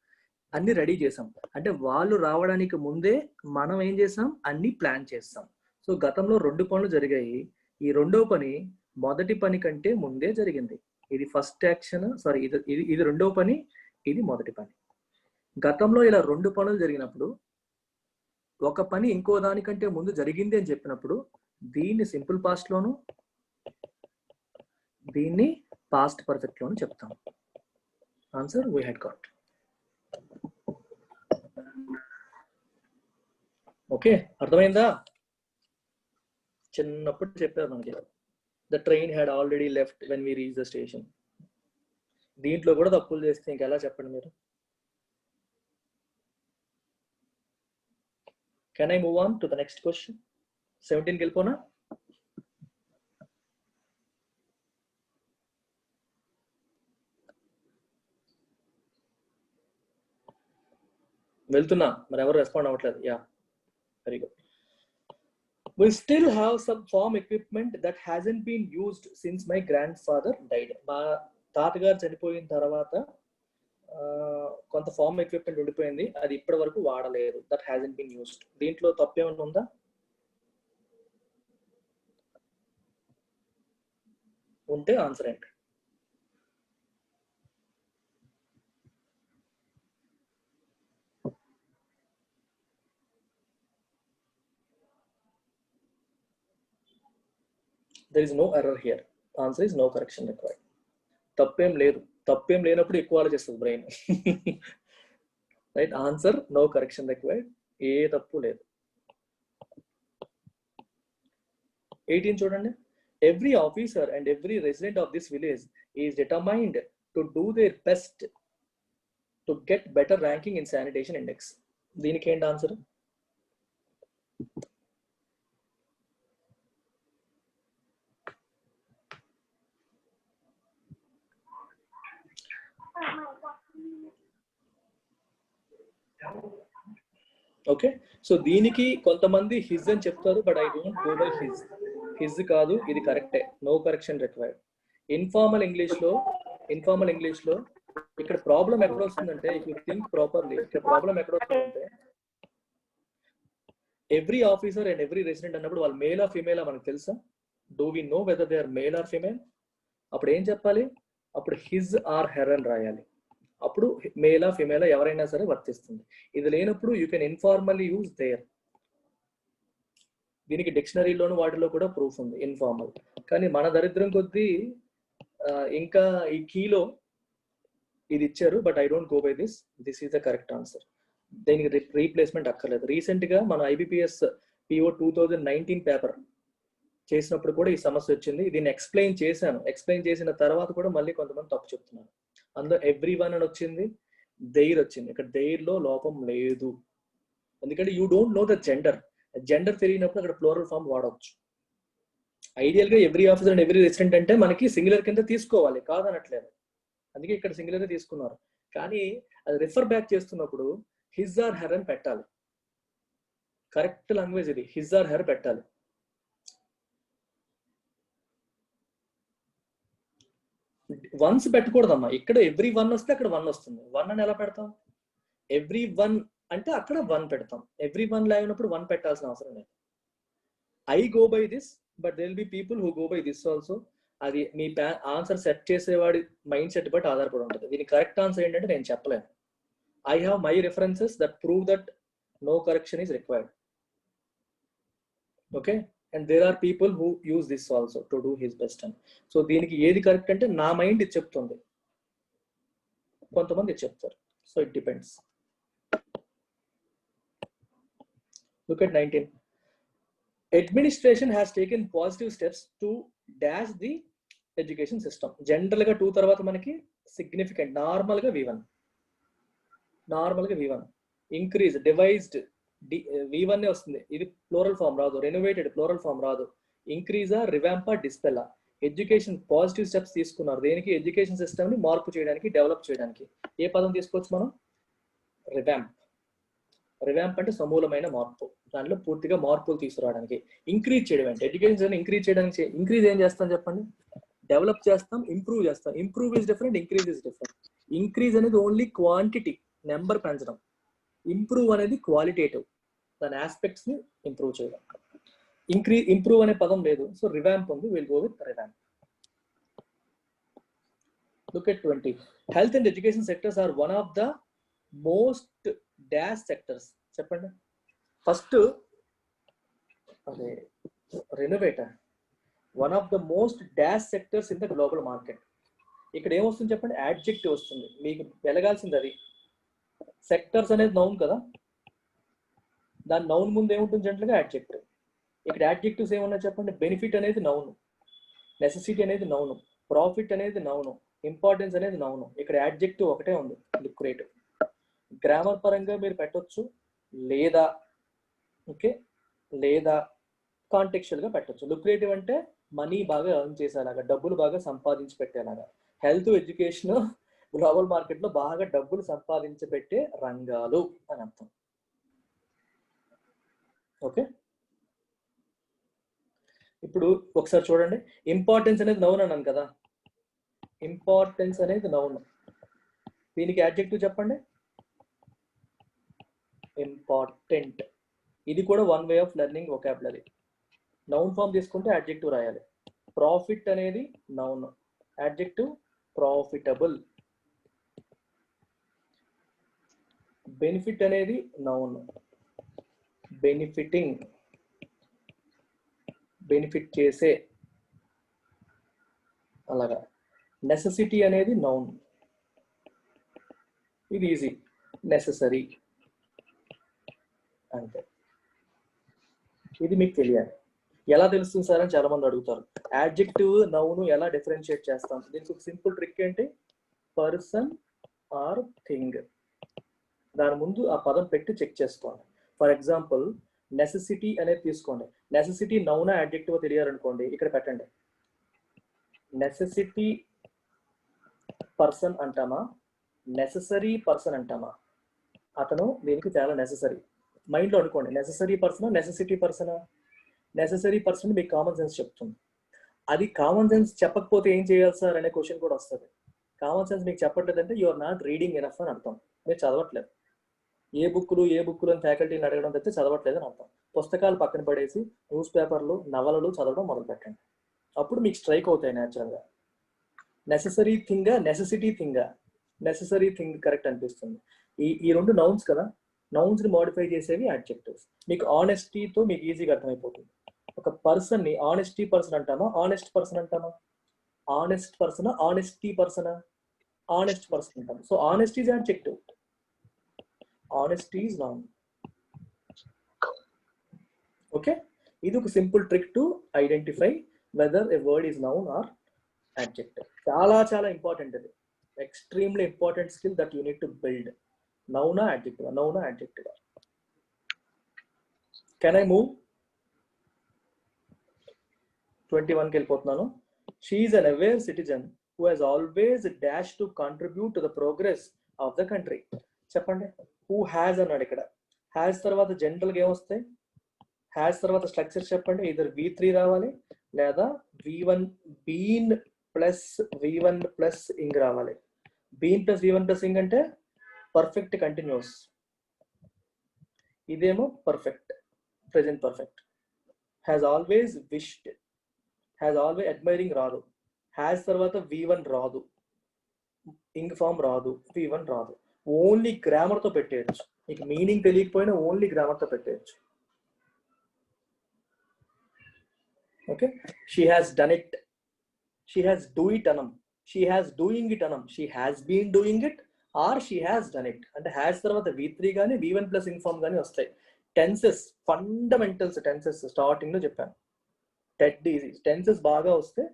అన్ని రెడీ చేసాం అంటే వాళ్ళు రావడానికి ముందే మనం ఏం చేసాం? అన్ని ప్లాన్ చేస్తాం. సో గతంలో 2 పనులు జరిగాయి. ఈ రెండో పని మొదటి పని కంటే ముందే జరిగింది. ఇది ఫస్ట్ యాక్షన్, సారీ, ఇది రెండో పని, ఇది మొదటి పని. గతంలో ఇలా 2 పనులు జరిగినప్పుడు ఒక పని ఇంకో దానికంటే ముందు జరిగింది అని చెప్పినప్పుడు దీన్ని సింపుల్ పాస్ట్ లోను, దీన్ని పాస్ట్ పర్ఫెక్ట్ లోను చెప్తాం. Answer we had got. Okay, అర్థమైందా? చిన్నప్పుడు చెప్పారు మనకి, the train had already left when we reach the station. దీంట్లో కూడా తప్పులు చేస్తే ఇంకెలా చెప్పండి మీరు? Can I move on to the next question? 17కి వెళ్ళిపోనా? వెళ్తున్నా, మరి ఎవరు రెస్పాండ్ అవ్వట్లేదు. Yeah, very good. We still have some farm equipment that hasn't been used since my grandfather died. మా తాతగారు చనిపోయిన తర్వాత కొంత ఫార్మ్ ఎక్విప్మెంట్ ఉండిపోయింది, అది ఇప్పటి వరకు వాడలేదు. That hasn't been used. దీంట్లో తప్పేమన్నా ఉందా? ఉంటే ఆన్సర్ ఏంటి? There is no error here. Answer is no correction required. తప్పేం లేదు. తప్పేం లేనప్పుడు ఎక్కువ ఆలోచిస్తుంది brain. Right answer no correction required. ఏ తప్పు లేదు. 18 చూడండి. Every officer and every resident of this village is determined to do their best to get better ranking in sanitation index. దీనికి ఏంటి ఆన్సర్? ఓకే, సో దీనికి కొంతమంది హిజ్ అని చెప్తారు, but I don't go by his. His కాదు, ఇది కరెక్టే. No correction required. Informal English లో ఇక్కడ ప్రాబ్లం ఎక్కడ వస్తుందంటే, ఇఫ్ యూ థింక్ ప్రాపర్లీ, ఇక్కడ ప్రాబ్లం ఎక్కడ వస్తుందంటే, every officer and every resident అన్నప్పుడు వాళ్ళు మేల్ ఆర్ ఫిమేల్ మనకు తెలుసా? Do we know whether they are male or female? అప్పుడు ఏం చెప్పాలి? అప్పుడు హిజ్ ఆర్ హెర్ అని రాయాలి. అప్పుడు మేలా ఫిమేలా ఎవరైనా సరే వర్తిస్తుంది. ఇది లేనప్పుడు యూ కెన్ ఇన్ఫార్మల్లీ యూజ్ దేర్. దీనికి డిక్షనరీలోను వాటిలో కూడా ప్రూఫ్ ఉంది ఇన్ఫార్మల్. కానీ మన దరిద్రం కొద్దీ ఇంకా ఈ కీలో ఇది ఇచ్చారు, but I don't go by this. This is the correct answer. దీనికి రీప్లేస్మెంట్ అక్కర్లేదు. రీసెంట్ గా మన IBPS PO 2019 పేపర్ చేసినప్పుడు కూడా ఈ సమస్య వచ్చింది. దీన్ని ఎక్స్ప్లెయిన్ చేశాను. ఎక్స్ప్లెయిన్ చేసిన తర్వాత కూడా మళ్ళీ కొంతమంది తప్పు చెప్తున్నారు. అందులో ఎవ్రీ వన్ అని వచ్చింది, దెయిర్ వచ్చింది. ఇక్కడ దెయిర్ లో లోపం లేదు, ఎందుకంటే you don't know the gender. Gender తెలియనప్పుడు అక్కడ ప్లూరల్ ఫామ్ వాడవచ్చు. ఐడియల్ గా every officer and every resident అంటే మనకి సింగులర్ కింద తీసుకోవాలి, కాదనట్లేదు. అందుకే ఇక్కడ సింగులర్ తీసుకున్నారు. కానీ అది రిఫర్ బ్యాక్ చేస్తున్నప్పుడు హిజ్ ఆర్ హెర్ అని పెట్టాలి. కరెక్ట్ లాంగ్వేజ్ ఇది, హిజ్ ఆర్ హెర్ పెట్టాలి. వన్స్ పెట్టకూడదమ్మా. ఇక్కడ ఎవ్రీ వన్ వస్తే అక్కడ వన్ వస్తుంది. వన్ అని ఎలా పెడతాం? ఎవ్రీ వన్ అంటే అక్కడ వన్ పెడతాం. ఎవ్రీ వన్ లేనప్పుడు వన్ పెట్టాల్సిన అవసరం లేదు. I go by this, but there will be people who go by this also. అది మీ ఆన్సర్ సెట్ చేసేవాడి మైండ్ సెట్ బట్టి ఆధారపడి ఉంటుంది. దీని కరెక్ట్ ఆన్సర్ ఏంటంటే నేను చెప్పలేను. I have my references that prove that no correction is required. Okay, and there are people who use this also to do his best. And so దీనికి ఏది కరెక్ట్ అంటే నా మైండ్ ఇది చెప్తుంది, కొంతమంది ఇది చెప్తారు. So it depends. Look at 19. Administration has taken positive steps to dash the education system. General గా 2 తర్వాత మనకి సిగ్నిఫికెంట్, నార్మల్ గా V1 ఇంక్రీజ్, డివైజ్డ్ V1 వస్తుంది. ఇది ప్లూరల్ ఫామ్ రాదు, రెనోవేటెడ్ ప్లూరల్ ఫామ్ రాదు. ఇంక్రీజా, రివాంపా, డిస్పెల్లా. ఎడ్యుకేషన్ పాజిటివ్ స్టెప్స్ తీసుకున్నారు. దేనికి? ఎడ్యుకేషన్ సిస్టమ్ ని మార్పు చేయడానికి, డెవలప్ చేయడానికి. ఏ పదం తీసుకోవచ్చు మనం? రివాంప్. రివాంప్ అంటే సమూలమైన మార్పు, దానిలో పూర్తిగా మార్పులు తీసుకురావడానికి. ఇంక్రీజ్ చేయడం అంటే ఎడ్యుకేషన్ ఇంక్రీజ్ చేయడానికి. ఇంక్రీజ్ ఏం చేస్తాం చెప్పండి? డెవలప్ చేస్తాం, ఇంప్రూవ్ చేస్తాం. Improve is different, increase is different. Increase అనేది ఓన్లీ క్వాంటిటీ, నెంబర్ పెంచడం. ఇంప్రూవ్ అనేది క్వాలిటేటివ్, దాని ఆస్పెక్ట్స్ ని ఇంప్రూవ్ చేయడం. ఇంప్రూవ్ అనే పదం లేదు, సో రివాంప్ ఉంది. Will go with revamp. Look at 20. Health and education sectors are one of the most dash sectors. చెప్పండి. ఫస్ట్ అదే renovator, one of the most dash sectors in the global market. ఇక్కడ ఏమొస్తుంది చెప్పండి? Adjective వస్తుంది. మీకు వెలగాల్సింది అది. Sectors అనేది noun కదా, దాని నౌన్ ముందు ఏముంటుంది? జనరల్గా యాడ్జెక్టివ్. ఇక్కడ యాడ్జెక్టివ్స్ ఏమన్నా చెప్పండి? బెనిఫిట్ అనేది నౌను, నెసెసిటీ అనేది నౌను, ప్రాఫిట్ అనేది నౌను, ఇంపార్టెన్స్ అనేది నౌను. ఇక్కడ యాడ్జెక్టివ్ ఒకటే ఉంది, లుక్రేటివ్. గ్రామర్ పరంగా మీరు పెట్టొచ్చు, లేదా ఓకే, లేదా కాంటెక్చువల్ గా పెట్టొచ్చు. లుక్రేటివ్ అంటే మనీ బాగా ఎర్న్ చేసేలాగా, డబ్బులు బాగా సంపాదించి పెట్టేలాగా. హెల్త్, ఎడ్యుకేషన్ గ్లోబల్ మార్కెట్ లో బాగా డబ్బులు సంపాదించబెట్టే రంగాలు అని అర్థం. ఓకే, ఇప్పుడు ఒకసారి చూడండి, ఇంపార్టెన్స్ అనేది నౌన్ అన్నాను కదా, ఇంపార్టెన్స్ అనేది నౌన్. దీనికి యాడ్జెక్టివ్ చెప్పండి, ఇంపార్టెంట్. ఇది కూడా one way of learning vocabulary. Noun form తీసుకుంటే యాడ్జెక్టివ్ రాయాలి. ప్రాఫిట్ అనేది నౌన్, యాడ్జెక్టివ్ ప్రాఫిటబుల్. బెనిఫిట్ అనేది నౌన్, బెనిఫిటింగ్, బెనిఫిట్ చేసే, అలాగా. నెసెసిటీ అనేది నౌన్, ఇది ఈజీ, నెసెసరీ అంతే. ఇది మీకు తెలియాలి. ఎలా తెలుస్తుంది సార్ అని చాలా మంది అడుగుతారు. యాడ్జెక్టివ్ నౌన్ ఎలా డిఫరెన్షియేట్ చేస్తాం? దీనికి ఒక సింపుల్ ట్రిక్ ఏంటి, పర్సన్ ఆర్ థింగ్, దాని ముందు ఆ పదం పెట్టి చెక్ చేసుకోండి. ఫర్ ఎగ్జాంపుల్ నెసెసిటీ అనేది తీసుకోండి. నెసెసిటీ నౌనా యాడ్జెక్టివ్ తెలియాలనుకోండి, ఇక్కడ పెట్టండి. నెసెసిటీ పర్సన్ అంటామా, నెసెసరీ పర్సన్ అంటామా? అతను దీనికి చాలా నెసెసరీ. మైండ్లో అనుకోండి, నెసెసరీ పర్సనా నెసెసిటీ పర్సనా? నెసెసరీ పర్సన్ మీకు కామన్ సెన్స్ చెప్తుంది. అది కామన్ సెన్స్ చెప్పకపోతే ఏం చేయాలి సార్ అనే క్వశ్చన్ కూడా వస్తుంది. కామన్ సెన్స్ మీకు చెప్పట్లేదంటే you are not reading enough అని అర్థం, మీరు చదవట్లేదు. ఏ బుక్కులు అని ఫ్యాకల్టీని అడగడం అయితే చదవట్లేదు అని అర్థం. పుస్తకాలు పక్కన పడేసి న్యూస్ పేపర్లు, నవలలు చదవడం మొదలు పెట్టండి. అప్పుడు మీకు స్ట్రైక్ అవుతాయి న్యాచురల్గా. నెసెసరీ థింగా, నెసెసిటీ థింగా? నెసెసరీ థింగ్ కరెక్ట్ అనిపిస్తుంది. ఈ రెండు నౌన్స్ కదా, నౌన్స్ ని మోడిఫై చేసేవి యాడ్జెక్టివ్స్. మీకు ఆనెస్టీతో మీకు ఈజీగా అర్థమైపోతుంది. ఒక పర్సన్ ని ఆనెస్టీ పర్సన్ అంటామా, ఆనెస్ట్ పర్సన్ అంటామా? ఆనెస్ట్ పర్సనా, ఆనెస్టీ పర్సనా? ఆనెస్ట్ పర్సన్ అంటాం. So honesty is adjective, honesty is noun. Okay, ఇది ఒక simple trick to identify whether a word is noun or adjective. చాలా చాలా ఇంపార్టెంట్, ఇది extremely important skill that you need to build. నౌనా adjective, నౌనా adjective. Can I move? 21కి వెళ్ళిపోతున్నాను. She is an aware citizen who has always dash to contribute to the progress of the country. చెప్పండి, who has అన్నాడు. ఇక్కడ has తర్వాత జనరల్గా ఏమొస్తాయి? హ్యాజ్ తర్వాత స్ట్రక్చర్ చెప్పండి. ఇద్దరు V3 రావాలి, లేదా V1 been plus V1 plus ఇంగ్ రావాలి. బీన్ ప్లస్ V1 ప్లస్ ఇంగ్ అంటే పర్ఫెక్ట్ కంటిన్యూస్, ఇదేమో perfect present perfect. Has always wished, has always admiring రాదు. హ్యాజ్ తర్వాత V1 రాదు, ఇంగ్ ఫామ్ రాదు, V1 రాదు. ఓన్లీ గ్రామర్ తో పెట్టేయచ్చు. మీకు మీనింగ్ తెలియకపోయినా ఓన్లీ గ్రామర్ తో పెట్టేయచ్చు. Okay, she has done it, she has do it అనం, షీ హ్యాస్ డూయింగ్ ఇట్ అనం, she has been doing it or she has done it. అంటే హ్యాస్ తర్వాత V3 కానీ V1 ప్లస్ ఇన్ఫార్మ్ కానీ వస్తాయి. టెన్సెస్, ఫండమెంటల్స్ టెన్సెస్ స్టార్టింగ్ లో చెప్పాను. Dead easy tenses బాగా వస్తే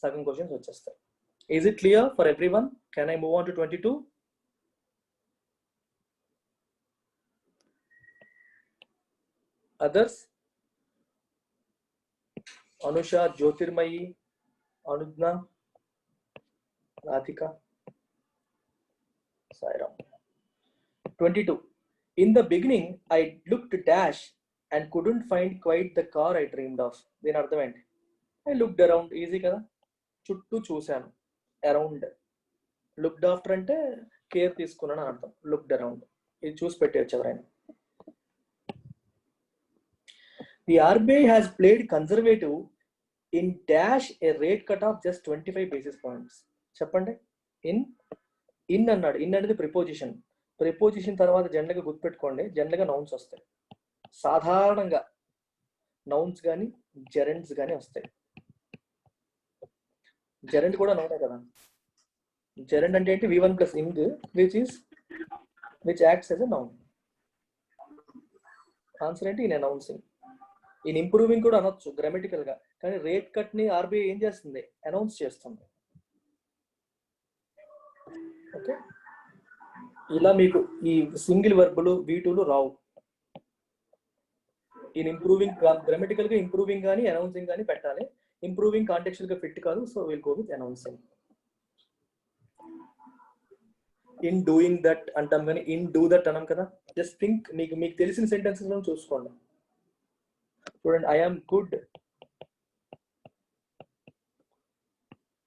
సగం క్వశ్చన్స్ వచ్చేస్తాయి. Is it clear for everyone? Can I move on to 22? others? Anusha, Jyotirmayi, Anudna, Radhika, Sairam. 22. In the beginning, I looked dash and couldn't find quite the car I dreamed of. Then అర్థం ఏంటి? I looked around. Easy కదా, చుట్టూ చూశాను. Around, looked after అంటే care తీసుకున్నాను అని అర్థం. Looked around, ఇది చూసి పెట్టేయచ్చు ఎవరైనా. The RBI has played conservative in dash a rate cut of just 25 basis points. చెప్పండి, ఇన్ అన్నాడు. ఇన్ అనేది ప్రిపోజిషన్. ప్రిపోజిషన్ తర్వాత జనరల్గా గుర్తుపెట్టుకోండి, జనరల్గా నౌన్స్ వస్తాయి. సాధారణంగా నౌన్స్ కానీ జెరెండ్స్ కానీ వస్తాయి. జెరెండ్ కూడా నౌనే కదా. జెరెండ్ అంటే ఏంటి? V1 plus ing which acts as a noun. Answer ఏంటి? In announcing. ఇన్ ఇంప్రూవింగ్ కూడా అనొచ్చు గ్రామటికల్ గా, కానీ రేట్ కట్ ని ఆర్బీఐ ఏం చేస్తుంది? అనౌన్స్ చేస్తుంది. ఓకే, ఇలా మీకు ఈ సింగిల్ వర్బులు V2లు రావు. ఇన్ ఇంప్రూవింగ్ గ్రామటికల్ గా ఇంప్రూవింగ్ కానీ అనౌన్సింగ్ కానీ పెట్టాలి. ఇంప్రూవింగ్ కాంటెక్చువల్ గా ఫిట్ కాదు, so will go with announcing. In doing that అంటాం కానీ ఇన్ డూ దట్ అనం కదా. జస్ట్ థింక్, మీకు తెలిసిన సెంటెన్సెస్ లో చూసుకోండి. చూడండి, I am good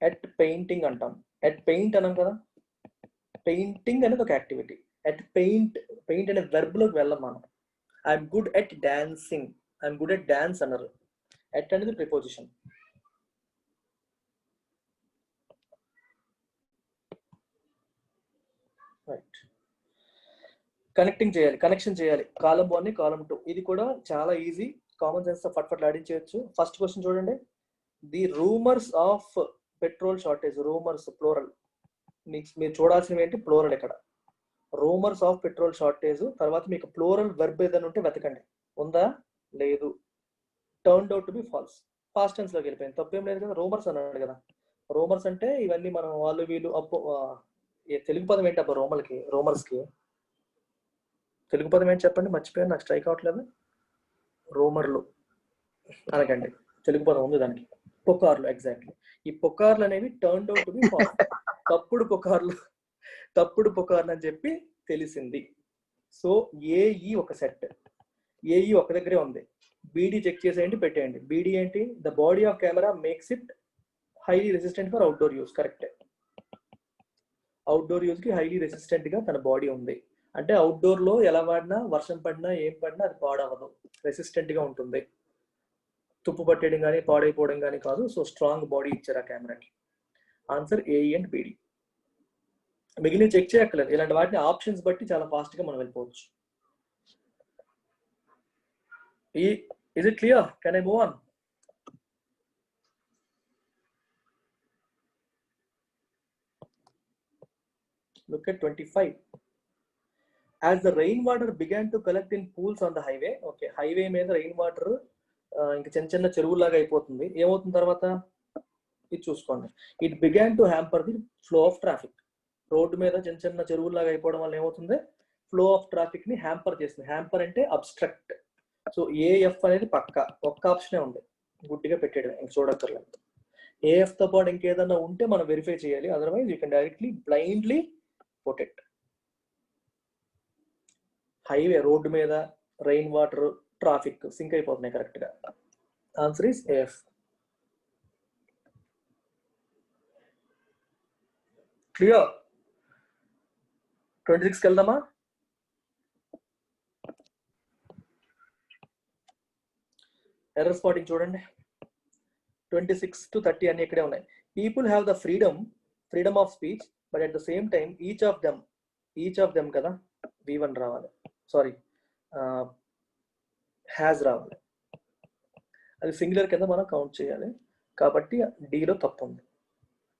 at painting అంటాం. ఎట్ పెయింట్ అనం కదా. పెయింటింగ్ అనేది ఒక యాక్టివిటీ. ఎట్ పెయింట్ అనే వెర్బ్ లోకి వెళ్ళం మనం. I'm good at dancing, I'm good at dance అన్నారు. ఎట్ అనేది ప్రిపోజిషన్. రైట్, కనెక్టింగ్ చేయాలి, కనెక్షన్ చేయాలి. కాలం 1 కాలం 2 ఇది కూడా చాలా ఈజీ, కామన్ సెన్స్ తో ఫట్ ఆడించవచ్చు. ఫస్ట్ క్వశ్చన్ చూడండి, the rumours of petrol shortage. Rumours plural, మీరు చూడాల్సినవి ఏంటి, ప్లోరల్. ఇక్కడ రూమర్స్ ఆఫ్ పెట్రోల్ షార్టేజ్, తర్వాత మీకు ప్లోరల్ వెర్బ్ ఏదైనా ఉంటే వెతకండి, ఉందా లేదు. Turned out to be false, past tense లోకి వెళ్ళిపోయింది, తప్పేం లేదు కదా. రూమర్స్ అన్నాడు కదా. రూమర్స్ అంటే ఇవన్నీ మనం వాళ్ళు వీళ్ళు తెలుగు పదం ఏంటి అబ్బా రూమర్స్ కి తెలుగు పదం ఏంటి చెప్పండి, మర్చిపోయాను, నాకు స్ట్రైక్ అవట్లేదు. రూమర్లు అనకండి, తెలుగు పదం ఉంది దానికి, పుకార్లు. ఎగ్జాక్ట్లీ, ఈ పుకార్లు అనేవి turned out to be false. తప్పుడు పుకార్లు అని చెప్పి తెలిసింది. సో ఏఈ ఒక సెట్, ఏఈ ఒక దగ్గరే ఉంది. బీడీ చెక్ చేసేయండి, పెట్టేయండి. బీడీ ఏంటి, the body of camera makes it highly resistant for outdoor use. కరెక్టే, అవుట్డోర్ యూస్ కి హైలీ రెసిస్టెంట్ గా తన బాడీ ఉంది. అంటే అవుట్డోర్ లో ఎలా వాడినా, వర్షం పడినా ఏం పడినా అది పాడవదు, రెసిస్టెంట్ గా ఉంటుంది. తుప్పు పట్టేయడం కానీ పాడైపోవడం కానీ కాదు. సో స్ట్రాంగ్ బాడీ ఇచ్చారు ఆ కెమెరాకి. Answer A E and B D. మిగిలిన చెక్ చేయక్కర్లేదు, ఇలాంటి వాటిని ఆప్షన్స్ బట్టి చాలా ఫాస్ట్ గా మనం వెళ్ళిపోవచ్చు. Is it clear? Can I move on? Look at 25. As the rainwater began to collect in pools on the highway. Okay, highway మీద రెయిన్ వాటర్ ఇంకా చిన్న చెరువులాగా అయిపోతుంది. ఏమవుతుంది తర్వాత ఇది చూసుకోండి. It began to hamper the flow of traffic. Road మీద చిన్న చెరువులాగా అయిపోవడం వల్ల ఏమవుతుంది, ఫ్లో ఆఫ్ ట్రాఫిక్ ని హ్యాంపర్ చేస్తుంది. హ్యాంపర్ అంటే అబ్స్ట్రక్ట్. సో ఏఎఫ్ అనేది పక్క, ఒక్క ఆప్షనే ఉంది, గుడ్డిగా పెట్టేయడం, ఇంక చూడక్కర్లేదు. ఏఎఫ్ తో పాటు ఇంకేదన్నా ఉంటే మనం వెరిఫై చేయాలి, otherwise you can directly blindly put it. Highway, road మీద రెయిన్ వాటర్, ట్రాఫిక్ సింక్ అయిపోతున్నాయి కరెక్ట్ గా. Answer is AF. క్లియర్? 26కి వెళ్దామా? ఎర్రర్ స్పాటింగ్ చూడండి. 26 to 30 అన్ని ఇక్కడే ఉన్నాయి. People have the freedom of speech, but at the same time each of them కదా, V1 రావాలి, సారీ హ్యాస్ రావాలి. అది సింగులర్ కింద మనం కౌంట్ చేయాలి కాబట్టి డీలో తప్పు ఉంది.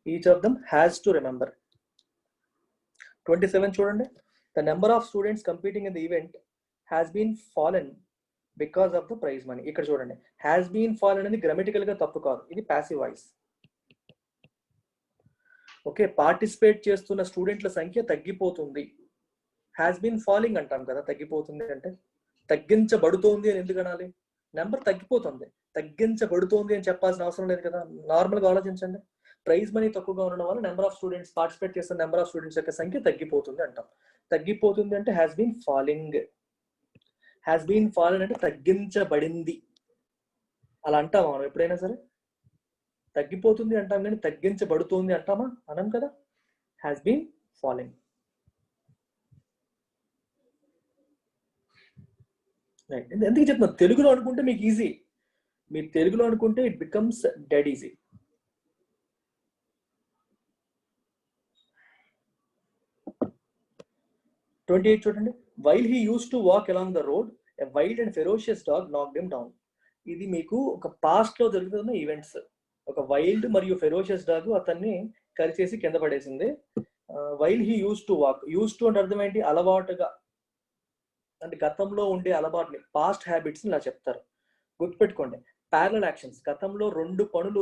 Each of them has to remember. 27 చూడండి, the number of students competing in the event has been fallen because of the prize money. ఇక్కడ చూడండి, హ్యాస్ బీన్ ఫాలెన్ అనేది గ్రామటికల్ గా తప్పు కాదు, ఇది ప్యాసివ్ వాయిస్. ఓకే, పార్టిసిపేట్ చేస్తున్న స్టూడెంట్ల సంఖ్య తగ్గిపోతుంది. హ్యాస్ బీన్ ఫాలింగ్ అంటాం కదా, తగ్గిపోతుంది అంటే. తగ్గించబడుతోంది అని ఎందుకు అనాలి, నెంబర్ తగ్గిపోతుంది, తగ్గించబడుతోంది అని చెప్పాల్సిన అవసరం లేదు కదా. నార్మల్గా ఆలోచించండి, ప్రైజ్ మనీ తక్కువగా ఉండడం వల్ల నెంబర్ ఆఫ్ స్టూడెంట్స్, పార్టిసిపేట్ చేస్తున్న నెంబర్ ఆఫ్ స్టూడెంట్స్ యొక్క సంఖ్య తగ్గిపోతుంది అంటాం. తగ్గిపోతుంది అంటే has been falling. Has been fallen అంటే తగ్గించబడింది, అలా అంటామా మనం ఎప్పుడైనా సరే? తగ్గిపోతుంది అంటాం కానీ తగ్గించబడుతుంది అంటామా? అనం కదా. Has been falling. ఎందుకు చెప్తున్నా, తెలుగులో అనుకుంటే మీకు ఈజీ, మీరు తెలుగులో అనుకుంటే ఇట్ బికమ్స్ డెడ్ ఈజీ. చూడండి, while he use to walk along the road a wild and ferocious dog knocked him down. ఇది మీకు ఒక పాస్ట్ లో జరుగుతున్న ఈవెంట్స్. ఒక వైల్డ్ మరియు ఫెరోషియస్ డాగ్ అతన్ని కరిచేసి కింద పడేసింది. While he use to walk, use to అంటే అర్థం ఏంటి, అలవాటుగా, అంటే గతంలో ఉండే అలవాటుని, పాస్ట్ హ్యాబిట్స్ ఇలా చెప్తారు. గుర్తుపెట్టుకోండి, ప్యారలల్ యాక్షన్స్, గతంలో 2 పనులు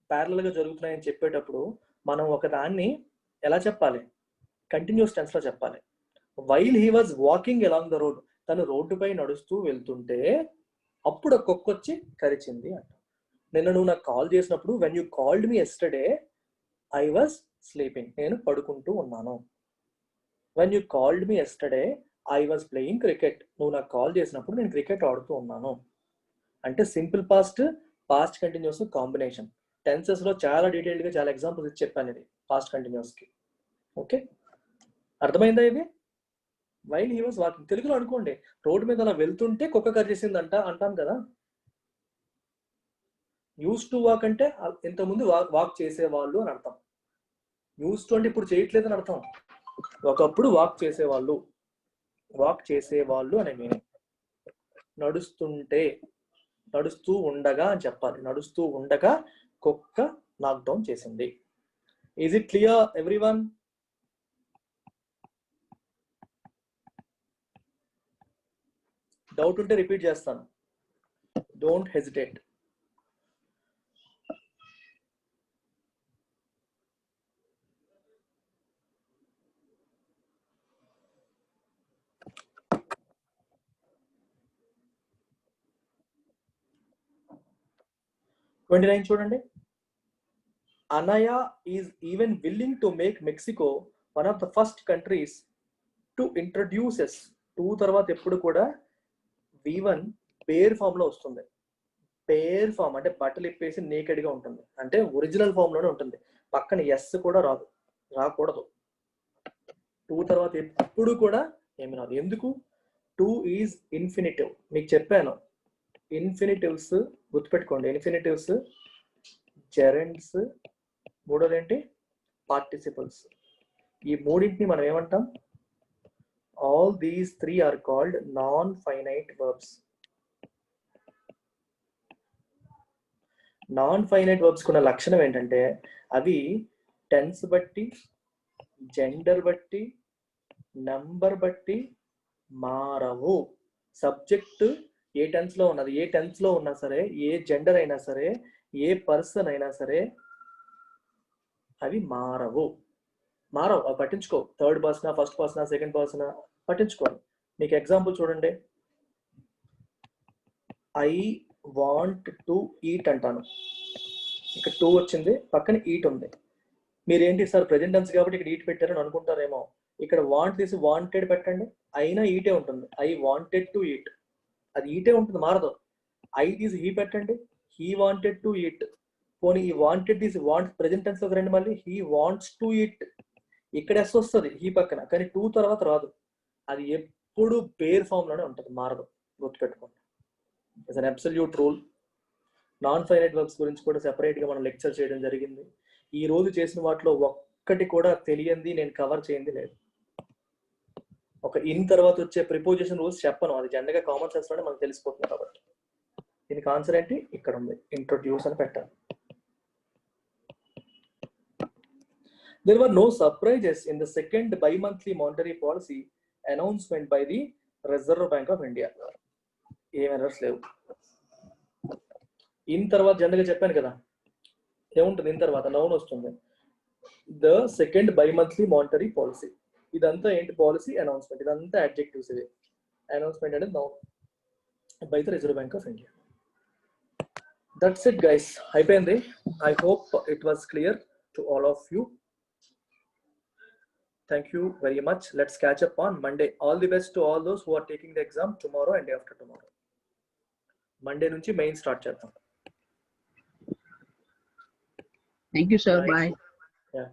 ప్యారలల్ గా జరుగుతున్నాయని చెప్పేటప్పుడు మనం ఒక దాన్ని ఎలా చెప్పాలి, కంటిన్యూస్ టెన్స్ లో చెప్పాలి. While he was walking along the road, తను రోడ్డుపై నడుస్తూ వెళ్తుంటే అప్పుడు కుక్క వచ్చి కరిచింది అంట. నిన్న నువ్వు నాకు కాల్ చేసినప్పుడు, when you called me yesterday I was sleeping, నేను పడుకుంటూ ఉన్నాను. when you called me yesterday I was playing cricket. నువ్వు నాకు కాల్ చేసినప్పుడు నేను క్రికెట్ ఆడుతూ ఉన్నాను అంటే simple past past continuous combination. Tenses లో చాలా డీటెయిల్డ్ గా చాలా ఎగ్జాంపుల్స్ ఇచ్చి చెప్పాను ఇది పాస్ట్ కంటిన్యూస్ కి. ఓకే, అర్థమైందా ఇది? While he was walking. తెలుగులో అనుకోండి, రోడ్డు మీద అలా వెళ్తుంటే కుక్క కరిచేసిందంట అంటాం కదా. యూస్ టు వాక్ అంటే ఇంతకుముందు వాక్ చేసేవాళ్ళు అని అర్థం. యూస్ టు అంటే ఇప్పుడు చేయట్లేదు అని అర్థం. ఒకప్పుడు వాక్ చేసేవాళ్ళు అనే మీనింగ్. నడుస్తుంటే, నడుస్తూ ఉండగా అని చెప్పాలి. నడుస్తూ ఉండగా కుక్క లాక్డౌన్ చేసింది. Is it clear everyone? Doubt ఉంటే రిపీట్ చేస్తాను, డోంట్ హెజిటేట్. చూడండి. Anaya is even willing to make Mexico one of the first countries to introduce us. 2 తర్వాత ఎప్పుడు కూడా V1 పేర్ ఫామ్ లో వస్తుంది. పేర్ ఫామ్ అంటే బట్టలు ఇప్పేసి నేకెడ్ గా ఉంటుంది, అంటే ఒరిజినల్ ఫామ్ లోనే ఉంటుంది. పక్కన ఎస్ కూడా రాకూడదు. 2 తర్వాత ఎప్పుడు కూడా ఏమి రాదు. ఎందుకు? 2 ఈజ్ ఇన్ఫినిటివ్. మీకు చెప్పాను, ఇన్ఫినిటివ్స్ గుర్తుపెట్టుకోండి. ఇన్ఫినిటివ్స్, జెరెండ్స్, మూడోది ఏంటి? పార్టిసిపల్స్. ఈ మూడింటిని మనం ఏమంటాం? All these 3 are called non finite verbs. Non finite verbs కున్న లక్షణం ఏంటంటే అవి టెన్స్ బట్టి, జెండర్ బట్టి, నంబర్ బట్టి మారవు. సబ్జెక్ట్ ఏ టెన్స్ లో ఉన్నది, ఏ టెన్స్ లో ఉన్నా సరే, ఏ జెండర్ అయినా సరే, ఏ పర్సన్ అయినా సరే అవి మారవు. అవి పట్టించుకో. థర్డ్ పర్సనా, ఫస్ట్ పర్సనా, సెకండ్ పర్సనా పట్టించుకోవాలి. మీకు ఎగ్జాంపుల్ చూడండి. ఐ వాంట్ టు ఈట్ అంటాను, ఇక్కడ 2 వచ్చింది, పక్కన ఈట్ ఉంది. మీరేంటి సార్ ప్రెజెంట్ టెన్స్ కాబట్టి ఇక్కడ ఈట్ పెట్టారని అనుకుంటారేమో. ఇక్కడ వాంట్ తీసి వాంటెడ్ పెట్టండి, అయినా ఈటే ఉంటుంది. ఐ వాంటెడ్ టు ఈట్, అది ఈటే ఉంటుంది, మారదు. ఐ తీసి హీ పెట్టండి, హీ వాంటెడ్ టు ఈట్. పోనీ ఈ వాంటెడ్ తీసి వాంట్ ప్రెజెంట్ టెన్స్ లోకి రండి, మళ్ళీ హీ వాంట్స్ టు ఈట్. ఇక్కడ ఎస్ వస్తుంది హీ పక్కన, కానీ 2 తర్వాత రాదు. అది ఎప్పుడు పేర్ ఫామ్ లోనే ఉంటుంది, మారదు. గుర్తుపెట్టుకోండి. It's an absolute rule. Non finite verbs గురించి కూడా సెపరేట్ గా మనం లెక్చర్ చేయడం జరిగింది. ఈ రోజు చేసిన వాటిలో ఒక్కటి కూడా తెలియంది నేను కవర్ చేయండి లేదు. ఒక ఇన్ తర్వాత వచ్చే ప్రిపోజిషన్ రూల్స్ చెప్పను, అది జనరల్ గా కామన్ సెన్స్ లోనే మనకు తెలిసిపోతుంది. కాబట్టి దీనికి ఆన్సర్ ఏంటి? ఇక్కడ ఉంది, ఇంట్రొడ్యూస్ అని పెట్టాలి. There were no surprises in the second bi-monthly monetary policy announcement by the Reserve Bank of India. ఏం ఎర్రర్స్ లేవు. ఇన్ తర్వాత జనరల్ గా చెప్పాను కదా, ఏముంటుంది? ఇన్ తర్వాత నౌన్ వస్తుంది. The second bimonthly monetary policy, ఇదంతా ఏంటి? పాలసీ, అనౌన్స్మెంట్, ఇదంతా అడ్జెక్టివ్స్. ఇవి అనౌన్స్మెంట్ అనేది noun by the Reserve Bank of India. That's it guys, అయిపోయింది. I hope it was clear to all of you. Thank you very much. Let's catch up on Monday. All the best to all those who are taking the exam tomorrow and day after tomorrow. Monday nunchi main start chedam. Thank you sir. Bye. Yeah.